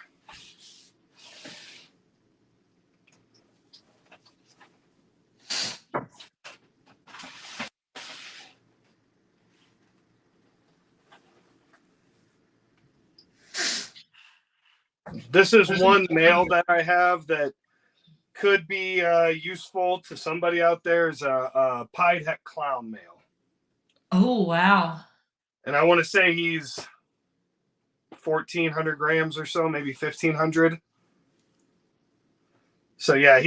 This is one male that I have that could be useful to somebody out there. Is a Pied Het Clown male. Oh, wow. And I want to say he's 1,400 grams or so, maybe 1,500. So yeah,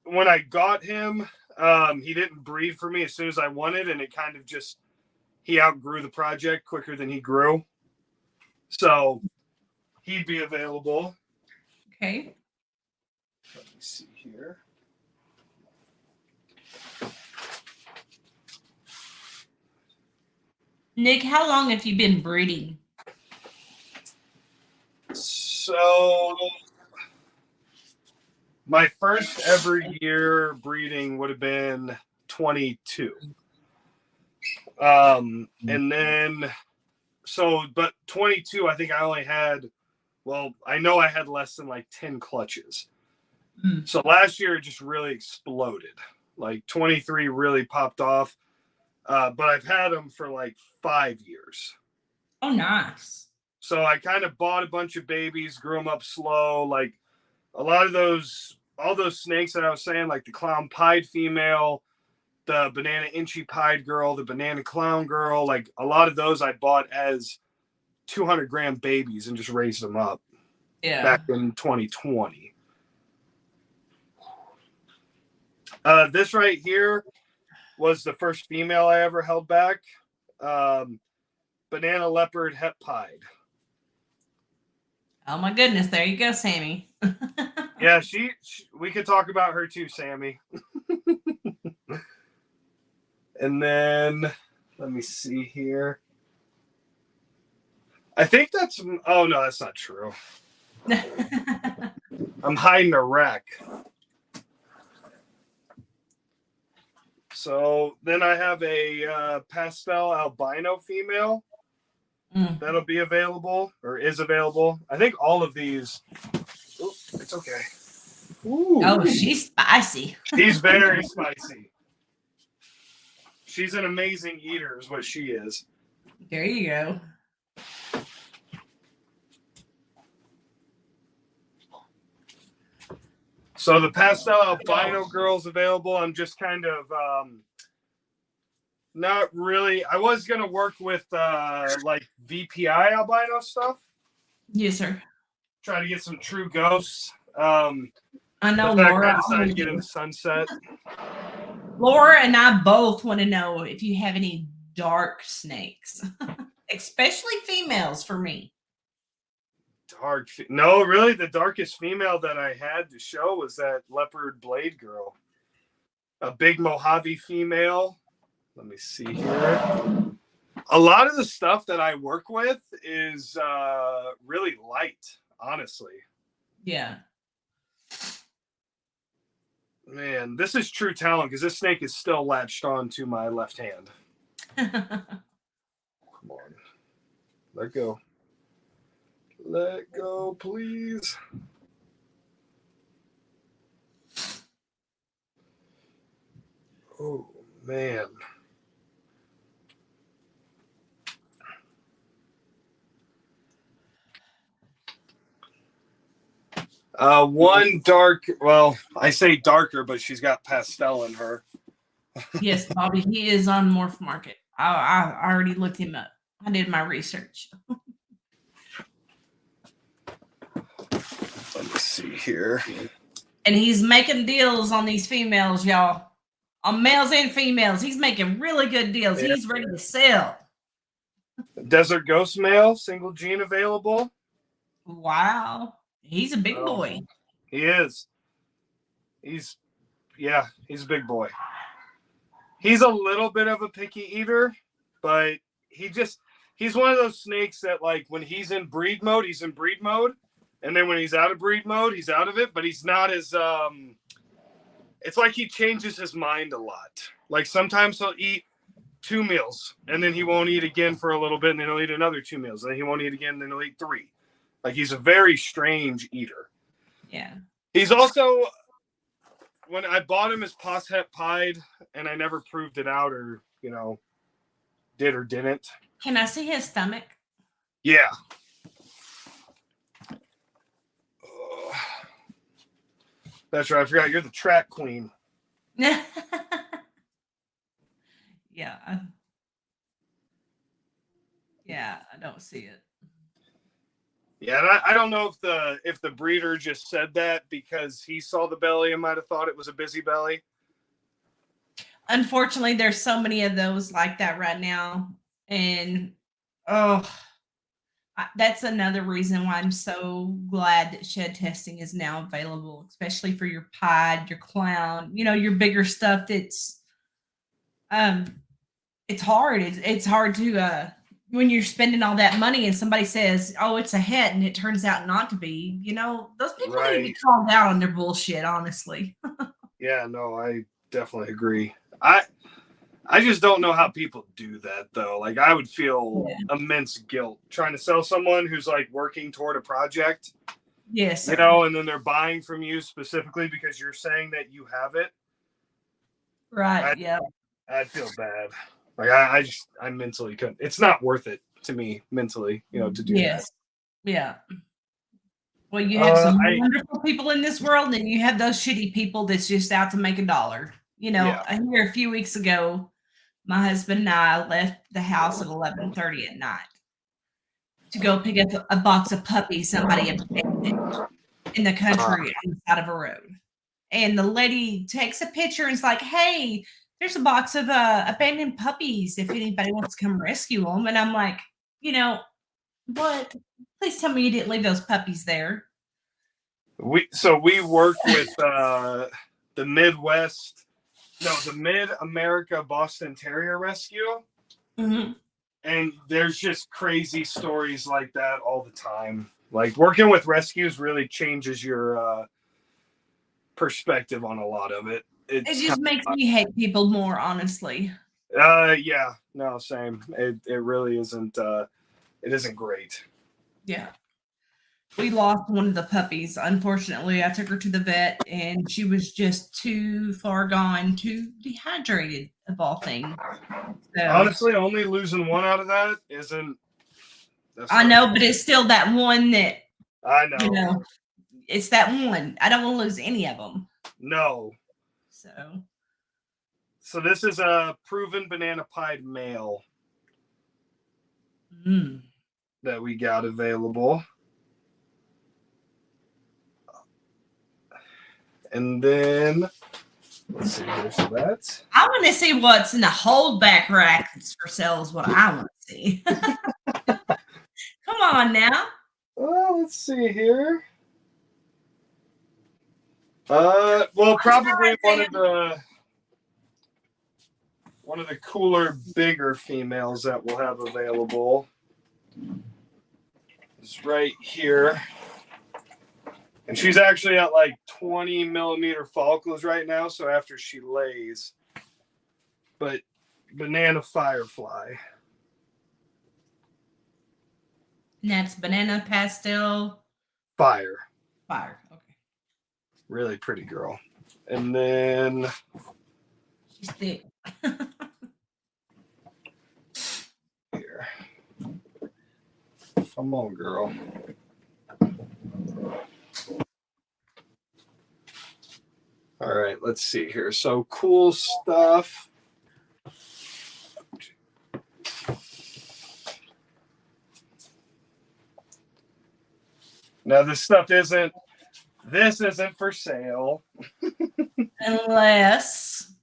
when I got him, he didn't breed for me as soon as I wanted, and it kind of he outgrew the project quicker than he grew. So he'd be available. Okay. Let me see here. Nick, how long have you been breeding? So my first ever year breeding would have been 22. And then, but 22, I think I only had, I know I had less than like 10 clutches. So last year it just really exploded. Like 23 really popped off. But I've had them for like 5 years. Oh, nice. So I kind of bought a bunch of babies, grew them up slow. Like a lot of those, all those snakes that I was saying, like the clown pied female, the banana inchy pied girl, the banana clown girl, like a lot of those I bought as 200-gram babies and just raised them up. Yeah. Back in 2020. This right here was the first female I ever held back. Banana leopard het pied. Oh my goodness, there you go, Sammy. Yeah, she we could talk about her too, Sammy. And then let me see here. I think that's, oh no, that's not true. I'm hiding a wreck. So then I have a pastel albino female that'll be available or is available. I think all of these. Oh, it's okay. Ooh. Oh, she's spicy. She's very spicy. She's an amazing eater, is what she is. There you go. So the pastel albino girl's available. I'm just kind of not really. I was gonna work with like VPI albino stuff. Yes, sir. Try to get some true ghosts. I know, Laura. Laura. I decided to get in the sunset. Laura and I both want to know if you have any dark snakes, especially females for me. Dark? No, really. The darkest female that I had to show was that leopard blade girl. A big Mojave female. Let me see here. A lot of the stuff that I work with is really light, honestly. Yeah. Man, this is true talent because this snake is still latched on to my left hand. Come on. Let go. Let go, please. Oh, man. One dark, well, I say darker, but she's got pastel in her. Yes, Bobby, he is on Morph Market. I already looked him up. I did my research. Let me see here. And he's making deals on these females, y'all. On males and females. He's making really good deals. Yeah. He's ready to sell. Desert Ghost male, single gene available. Wow. He's a big boy. He is. He's a big boy. He's a little bit of a picky eater, but he's one of those snakes that, like, when he's in breed mode, he's in breed mode. And then when he's out of breed mode, he's out of it, but he's not as, it's like he changes his mind a lot. Like sometimes he'll eat 2 meals and then he won't eat again for a little bit and then he'll eat another 2 meals. And then he won't eat again and then he'll eat 3. Like he's a very strange eater. Yeah. He's also, when I bought him as Pos Het Pied and I never proved it out or, did or didn't. Can I see his stomach? Yeah. That's right. I forgot you're the track queen. Yeah. Yeah, I don't see it. Yeah, and I don't know if the breeder just said that because he saw the belly and might have thought it was a busy belly. Unfortunately, there's so many of those like that right now. And that's another reason why I'm so glad that shed testing is now available, especially for your pied, your clown, your bigger stuff. That's it's hard. It's hard to when you're spending all that money and somebody says, "Oh, it's a het," and it turns out not to be. Those people need to be called out on their bullshit. Honestly. Yeah, no, I definitely agree. I just don't know how people do that though. Like I would feel immense guilt trying to sell someone who's like working toward a project Yes, sir. You know, and then they're buying from you specifically because you're saying that you have it. Right. Yeah. I'd feel bad. Like I mentally couldn't. It's not worth it to me mentally, you know, to do that. Yes. Yeah. Well, you have some wonderful people in this world, and you have those shitty people that's just out to make a dollar. You know, here a few weeks ago, my husband and I left the house at 11:30 at night to go pick up a box of puppies somebody abandoned in the country on the side of a road. And the lady takes a picture and is like, "Hey, there's a box of abandoned puppies if anybody wants to come rescue them." And I'm like, you know, what? Please tell me you didn't leave those puppies there. We work with the Midwest, the Mid-America Boston Terrier Rescue. Mm-hmm. And there's just crazy stories like that all the time. Like working with rescues really changes your perspective on a lot of it. It just makes me hate people more, honestly. Yeah, no, same. It really isn't. It isn't great. Yeah. We lost one of the puppies. Unfortunately, I took her to the vet and she was just too far gone, too dehydrated, of all things. So, honestly, only losing one out of that isn't. I know, but it's still that one that I know. You know, it's that one. I don't want to lose any of them. No. So this is a proven banana pied male that we got available. And then let's see here. So that's. I want to see what's in the holdback rack that's for sale is what I want to see. Come on now. Let's see here. Well, probably one of the cooler, bigger females that we'll have available is right here. And she's actually at like 20 millimeter follicles right now, so after she lays. But banana firefly. And that's banana pastel. Fire. Okay. Really pretty girl. And then she's thick. Here. Come on, girl. All right, let's see here. So cool stuff. Now this isn't for sale. Unless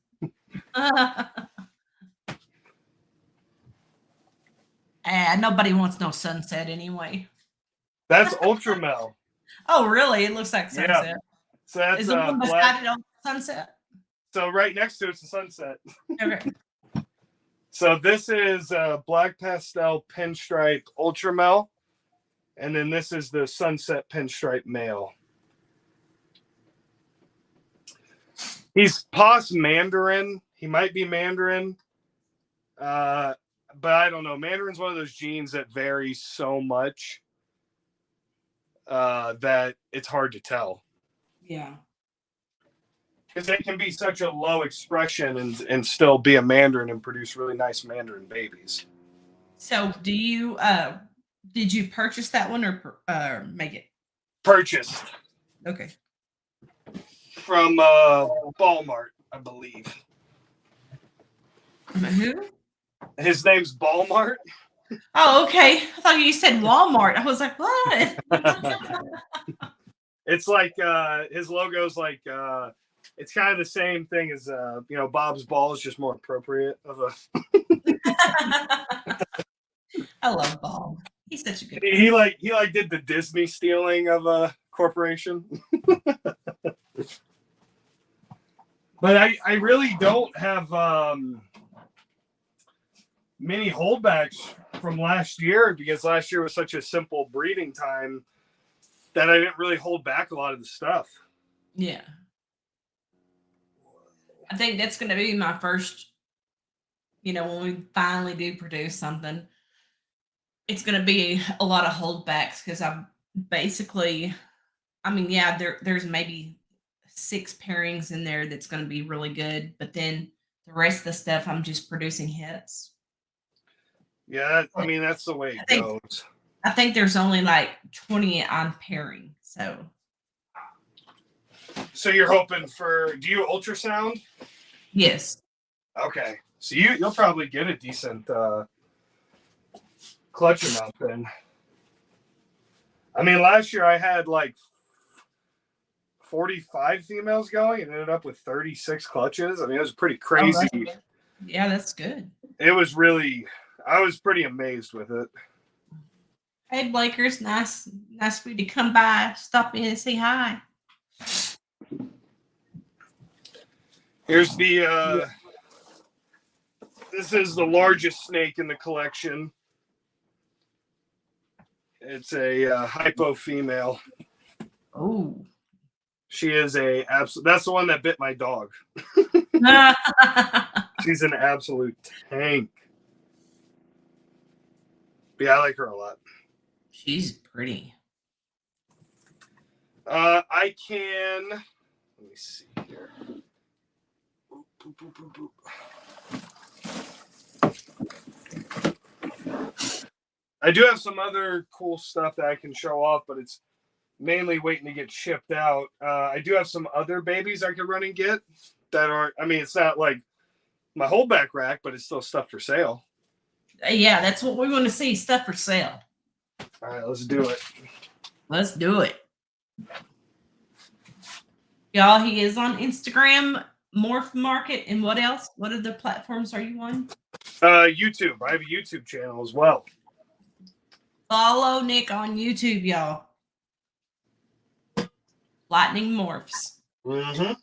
nobody wants no sunset anyway. That's Ultramel. Oh, really? It looks like sunset. Yeah. So that's is the one beside it on sunset? So right next to it's the sunset. Okay. So this is black pastel pinstripe Ultramel, and then this is the sunset pinstripe male. He's pos Mandarin. He might be Mandarin, but I don't know. Mandarin's one of those genes that vary so much that it's hard to tell. Yeah. Because they can be such a low expression and still be a Mandarin and produce really nice Mandarin babies. So do you did you purchase that one or make it? Purchased. Okay. From Walmart, I believe. Who? His name's Walmart. Oh, okay. I thought you said Walmart. I was like, what? It's like his logo's like it's kind of the same thing as Bob's Ball is just more appropriate of a. I love Bob. He's such a good. He did the Disney stealing of a corporation. But I really don't have many holdbacks from last year because last year was such a simple breeding time that I didn't really hold back a lot of the stuff. Yeah. I think that's going to be my first, when we finally do produce something, it's going to be a lot of holdbacks because I'm basically I mean, yeah, there's maybe 6 pairings in there that's gonna be really good, but then the rest of the stuff, I'm just producing hits. Yeah, I But mean that's the way I it think goes. I think there's only like 20 on pairing. So So you're hoping for? Do you ultrasound? yes. Okay, so you'll probably get a decent clutch amount then. I mean, last year I had like 45 females going and ended up with 36 clutches. I mean, it was pretty Oh, crazy. that's good. Yeah, that's good. It was really, I was pretty amazed with it. Hey Blakers, nice for you to come by, stop in and say hi. Here's the, this is the largest snake in the collection. It's a hypo female. Oh. She is a absolute. That's the one that bit my dog. She's an absolute tank. But yeah, I like her a lot. She's pretty. I can. Let me see here. Boop, boop, boop, boop, boop. I do have some other cool stuff that I can show off, but it's mainly waiting to get shipped out. I do have some other babies I could run and get that aren't. I mean, it's not like my holdback rack, but it's still stuff for sale. Yeah, that's what we want to see. Stuff for sale. All right, let's do it. Let's do it. Y'all, he is on Instagram, Morph Market, and what else? What other platforms are you on? YouTube. I have a YouTube channel as well. Follow Nick on YouTube, y'all. Lightning Morphs. Mm-hmm.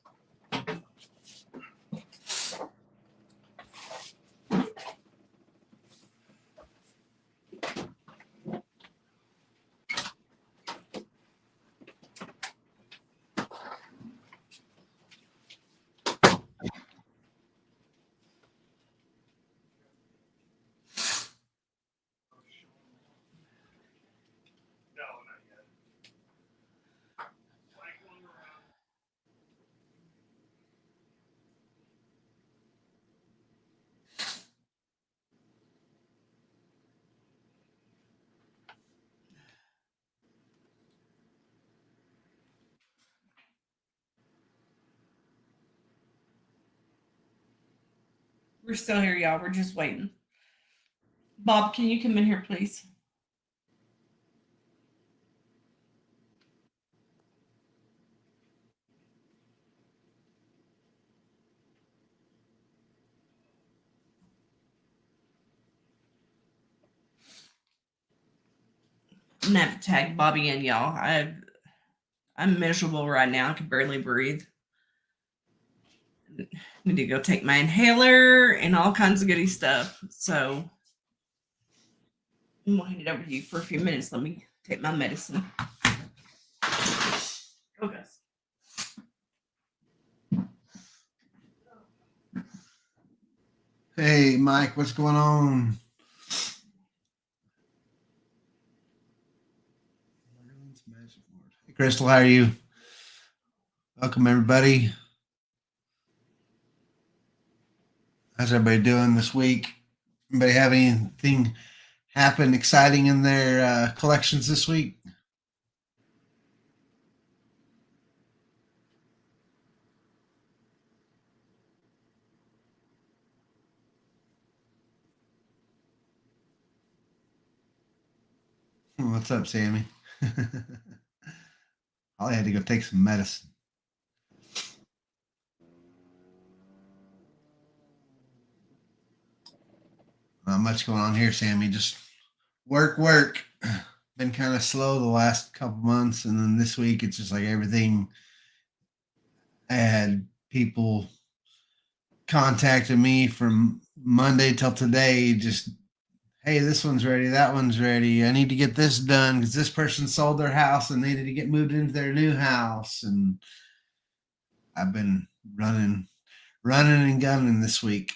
We're still here, y'all. We're just waiting. Bob, can you come in here, please? I'm gonna have to tag Bobby in, y'all. I'm miserable right now. I can barely breathe. Need to go take my inhaler and all kinds of goody stuff. So I'm gonna hand it over to you for a few minutes. Let me take my medicine. Go, guys. Hey, Mike, what's going on? Hey, Crystal, how are you? Welcome, everybody. How's everybody doing this week? Anybody have anything happen exciting in their collections this week? What's up, Sammy? Holly had to go take some medicine. Not much going on here, Sammy. Just work. Been kind of slow the last couple months, and then this week it's just like everything. I had people contacting me from Monday till today, just, hey, this one's ready, that one's ready. I need to get this done because this person sold their house and needed to get moved into their new house. And I've been running and gunning this week.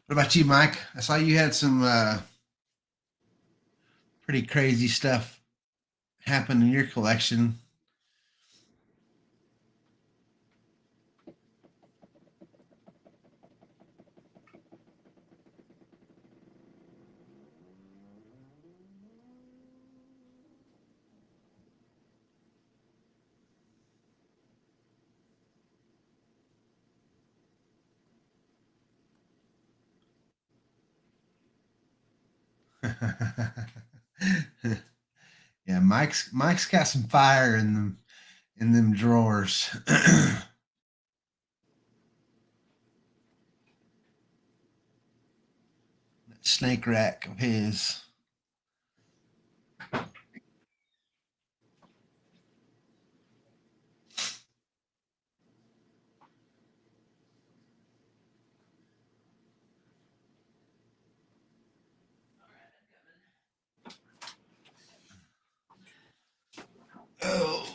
What about you, Mike? I saw you had some pretty crazy stuff happen in your collection. Yeah, Mike's got some fire in them drawers. Snake rack of his. Oh.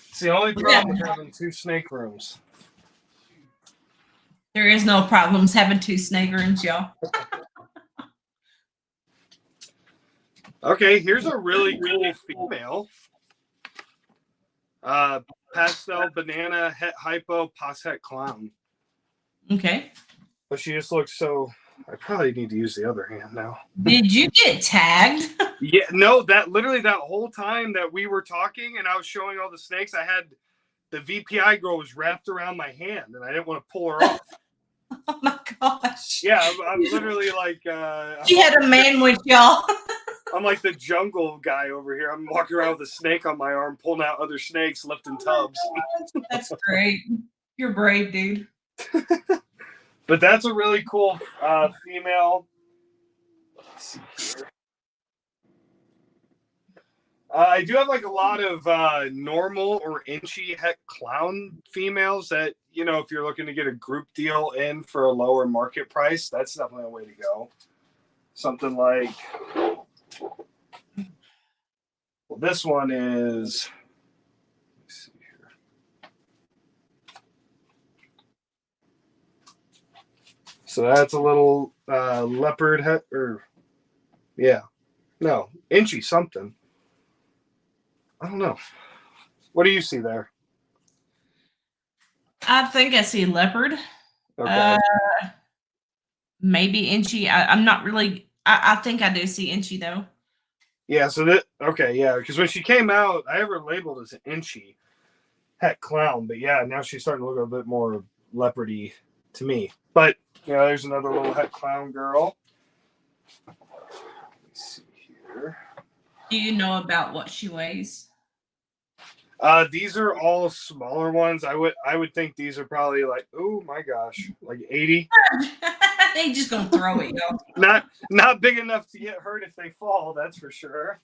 It's the only problem with having 2 snake rooms. There is no problems having 2 snake rooms, y'all. Okay, here's a really cool female. Pastel banana het hypo pos het clown. Okay. But she just looks so. I probably need to use the other hand now. Did you get tagged? Yeah, no, that whole time that we were talking and I was showing all the snakes, I had the VPI girl was wrapped around my hand and I didn't want to pull her off. Oh my gosh. Yeah, I'm literally like. She had a man with y'all. I'm like the jungle guy over here. I'm walking around with a snake on my arm, pulling out other snakes, lifting tubs. That's great. You're brave, dude. But that's a really cool female. Let's see here. I do have like a lot of normal or inchy het clown females that, you know, if you're looking to get a group deal in for a lower market price, that's definitely a way to go. Something like, well, this one is, let's see here. So that's a little leopard head, or yeah, no, inchy something. I don't know. What do you see there? I think I see leopard. Okay. Maybe inchy. I'm not really. I think I do see inchy though. Yeah. So that okay. Yeah. Because when she came out, I have her labeled as an inchy het clown, but yeah, now she's starting to look a bit more leopardy to me. But you know, there's another little het clown girl. Let me see here. Do you know about what she weighs? These are all smaller ones. I would think these are probably like, oh my gosh, like 80. They just gonna throw it, y'all. Not big enough to get hurt if they fall, that's for sure.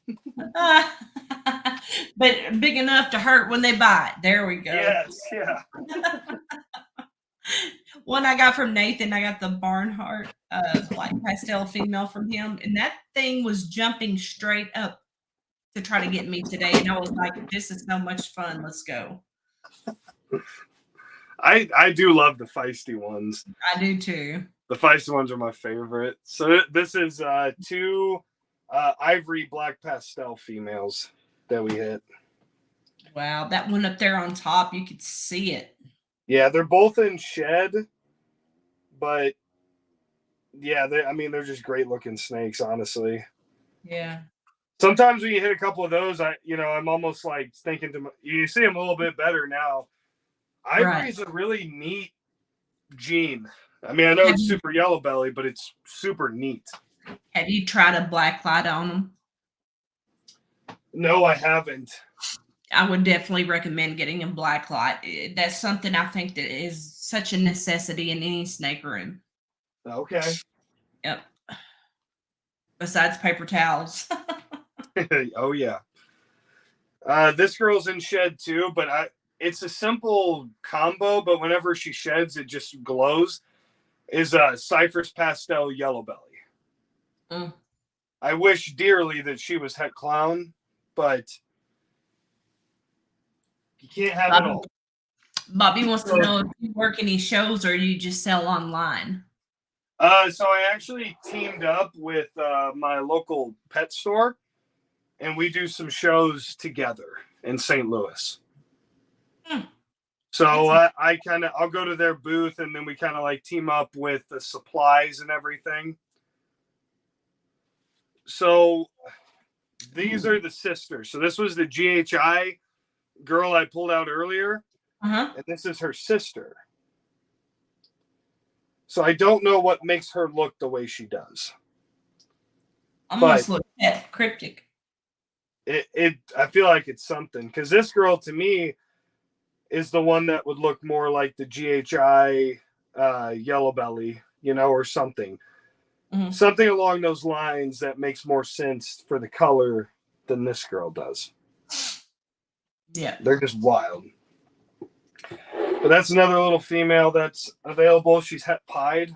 But big enough to hurt when they bite. There we go. Yes, yeah. One I got from Nathan, I got the Barnhart like pastel female from him, and that thing was jumping straight up to try to get me today, and I was like, this is so much fun, let's go. I do love the feisty ones. I do too. The feisty ones are my favorite. So this is 2 ivory black pastel females that we hit. Wow, that one up there on top, you could see it. Yeah, they're both in shed, but yeah, they're just great looking snakes, honestly. Yeah. Sometimes when you hit a couple of those, I'm almost like thinking you see them a little bit better now. Ivory is a really neat gene. I mean, I know it's super yellow belly, but it's super neat. Have you tried a black light on them? No, I haven't. I would definitely recommend getting a black light. That's something I think that is such a necessity in any snake room. Okay. Yep. Besides paper towels. Oh yeah. This girl's in shed too, but it's a simple combo, but whenever she sheds, it just glows. Is a Cypress pastel yellow belly. I wish dearly that she was het clown, but You can't have it all. Bobby wants to know if you work any shows or you just sell online. So I actually teamed up with my local pet store, and we do some shows together in St. Louis. So I'll go to their booth, and then we kind of like team up with the supplies and everything. So these are the sisters. So this was the GHI girl I pulled out earlier, and this is her sister. So I don't know what makes her look the way she does. Almost look cryptic. I feel like it's something, because this girl to me is the one that would look more like the GHI yellow belly, or something. Something along those lines that makes more sense for the color than this girl does. Yeah. They're just wild. But that's another little female that's available. She's het pied.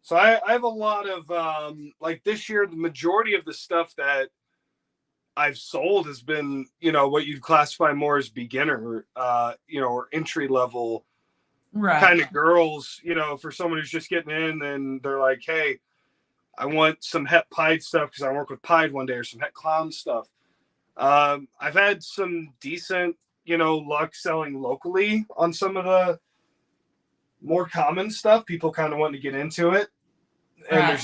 So I have a lot of, like this year, the majority of the stuff that I've sold has been, what you'd classify more as beginner, or entry level kind of girls, for someone who's just getting in and they're like, hey, I want some het pied stuff because I work with pied one day, or some het clown stuff. I've had some decent, luck selling locally on some of the more common stuff. People kind of want to get into it. And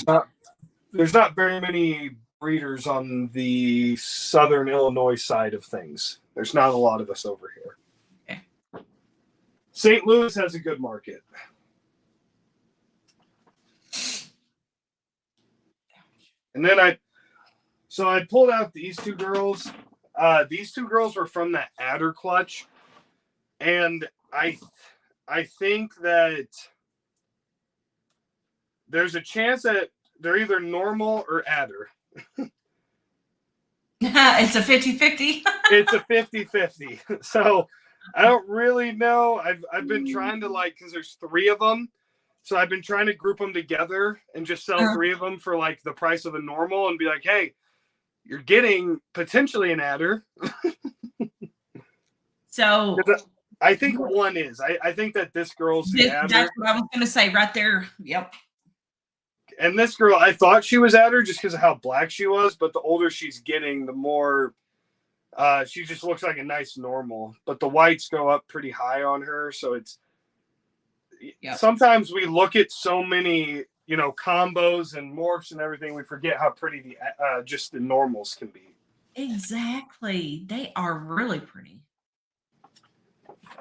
there's not very many breeders on the Southern Illinois side of things. There's not a lot of us over here. Okay. St. Louis has a good market. And then I pulled out these two girls. These two girls were from that adder clutch. And I think that there's a chance that they're either normal or adder. It's a 50-50. It's a 50-50. So I don't really know. I've been trying to because there's 3 of them. So I've been trying to group them together and just sell 3 of them for like the price of a normal and be like, hey, you're getting potentially an adder. So I think one is. I think that this girl's the adder. That's what I was going to say right there. Yep. And this girl, I thought she was adder just because of how black she was, but the older she's getting, the more she just looks like a nice normal. But the whites go up pretty high on her, so it's sometimes we look at so many, combos and morphs and everything, we forget how pretty the just the normals can be. Exactly. They are really pretty.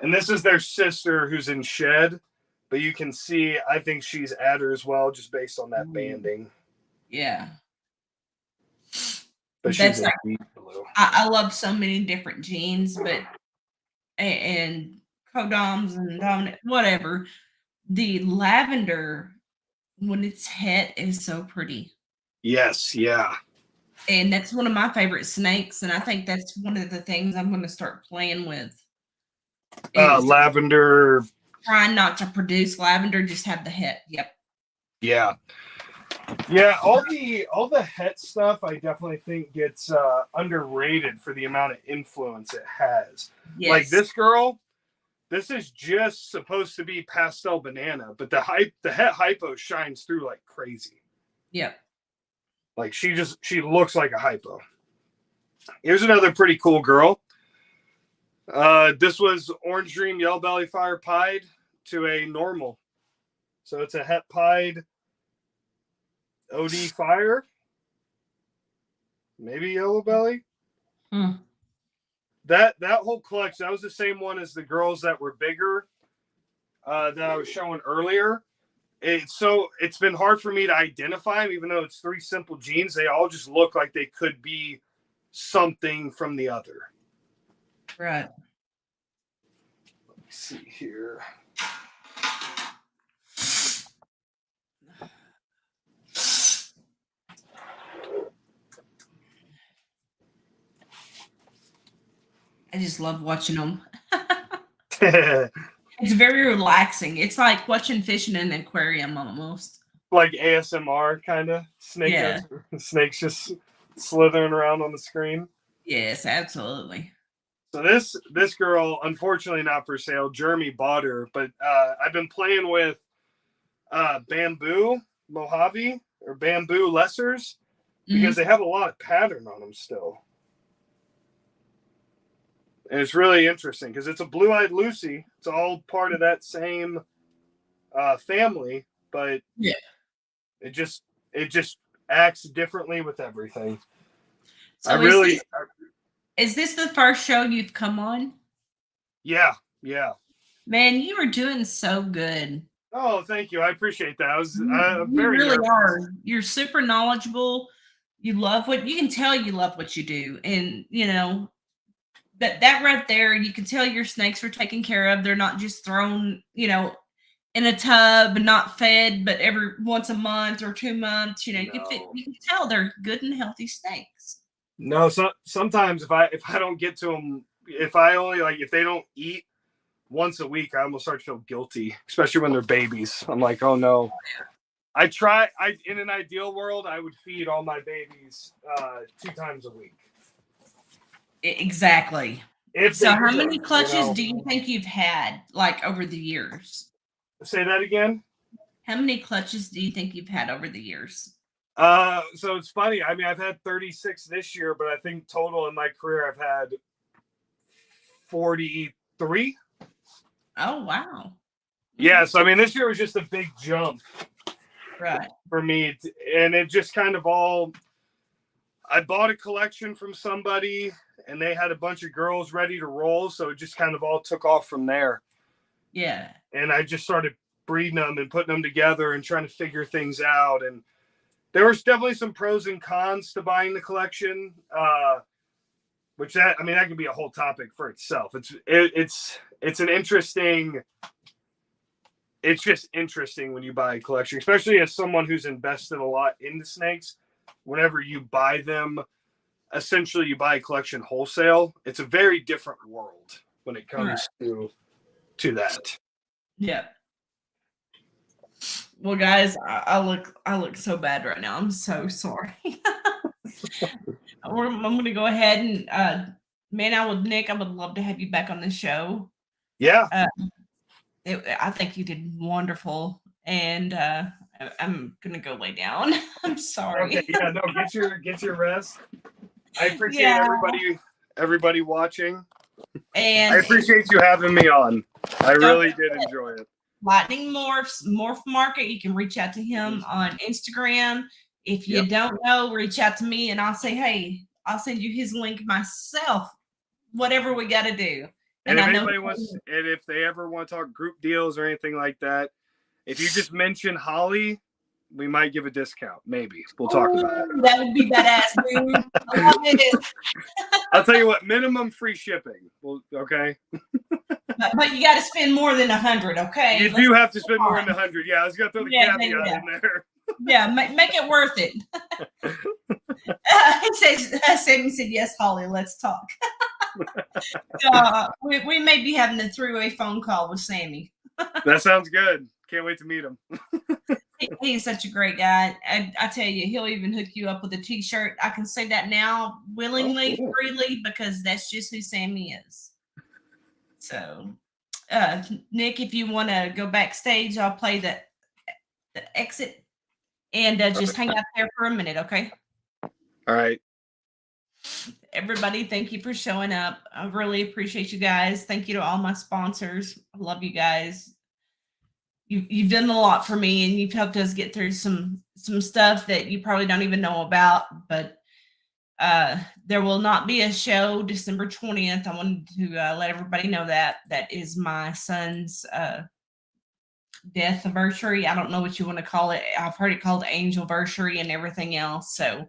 And this is their sister who's in shed. But you can see, I think she's adder as well, just based on that banding. Yeah. But she's like, deep blue. I love so many different genes, but and codoms and dominant, whatever. The lavender, when it's het, is so pretty. Yes, yeah. And that's one of my favorite snakes, and I think that's one of the things I'm going to start playing with. Lavender. Trying not to produce lavender, just have the het. Yep. Yeah. Yeah, all the het stuff I definitely think gets underrated for the amount of influence it has. Yes. Like this girl, this is just supposed to be pastel banana, but the het hypo shines through like crazy. Yep. Like she looks like a hypo. Here's another pretty cool girl. This was Orange Dream Yellow Belly Fire pied to a normal. So it's a het pied OD Fire. Maybe Yellow Belly. That whole clutch, that was the same one as the girls that were bigger that I was showing earlier. It's been hard for me to identify them, even though it's 3 simple genes. They all just look like they could be something from the other. Right. Let me see here. I just love watching them. It's very relaxing. It's like watching fish in an aquarium almost. Like ASMR kind of. Snakes just slithering around on the screen. Yes, absolutely. So this girl, unfortunately not for sale. Jeremy bought her, but I've been playing with bamboo Mojave or bamboo lessers because they have a lot of pattern on them still. And it's really interesting because it's a blue-eyed Lucy. It's all part of that same family, but it just acts differently with everything. So is this the first show you've come on? Yeah. Man, you were doing so good. Oh, thank you. I appreciate that. I was you very really nervous. are. You're super knowledgeable. You love what you can tell. You love what you do, and you know that right there. You can tell your snakes are taken care of. They're not just thrown, in a tub and not fed, but every once a month or 2 months. You can tell they're good and healthy snakes. No, sometimes if I don't get to them, if they don't eat once a week, I almost start to feel guilty, especially when they're babies. I'm like, oh no. In an ideal world, I would feed all my babies 2 times a week. Exactly. So how many clutches do you think you've had, like, over the years? Say that again? How many clutches do you think you've had over the years? So it's funny. I mean, I've had 36 this year, but I think total in my career, I've had 43. Oh, wow. Yeah. So, I mean, this year was just a big jump. Right. For me. And it just kind of I bought a collection from somebody and they had a bunch of girls ready to roll. So it just kind of all took off from there. Yeah. And I just started breeding them and putting them together and trying to figure things out. And there was definitely some pros and cons to buying the collection, that can be a whole topic for itself. It's an interesting. It's just interesting when you buy a collection, especially as someone who's invested a lot into snakes. Whenever you buy them, essentially you buy a collection wholesale. It's a very different world when it comes to that. Yeah. Well, guys, I look so bad right now. I'm so sorry. I'm going to go ahead and Nick, I would love to have you back on the show. Yeah. I think you did wonderful, and I'm gonna go lay down. I'm sorry. Okay, yeah, no, get your rest. I appreciate everybody watching, and I appreciate you having me on. I really did enjoy it. Lightning Morph Market. You can reach out to him on Instagram. If you don't know, reach out to me, and I'll say, hey, I'll send you his link myself. Whatever we got to do. And if they ever want to talk group deals or anything like that, if you just mention Holly, we might give a discount. Maybe we'll talk about it. That would be badass, dude. I love it. I'll tell you what, minimum free shipping. Well, okay. But you got to spend more than 100. Okay. You do have to spend more than 100. Yeah, I was gonna throw the caveat in there. Yeah, make it worth it. Sammy said, yes, Holly, let's talk. We may be having a 3-way phone call with Sammy. That sounds good. Can't wait to meet him. He's such a great guy. I tell you, he'll even hook you up with a t-shirt. I can say that now willingly, freely, because that's just who Sammy is. So, Nick, if you want to go backstage, I'll play the exit and just hang out there for a minute, okay? All right. Everybody, thank you for showing up. I really appreciate you guys. Thank you to all my sponsors. I love you guys. You've done a lot for me, and you've helped us get through some stuff that you probably don't even know about. But there will not be a show December 20th. I wanted to let everybody know that is my son's death anniversary. I don't know what you want to call it. I've heard it called Angelversary and everything else. So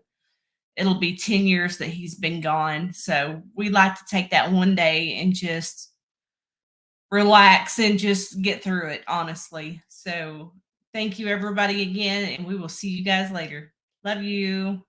it'll be 10 years that he's been gone. So we like to take that one day and just relax and just get through it, honestly. So thank you, everybody, again, and we will see you guys later. Love you.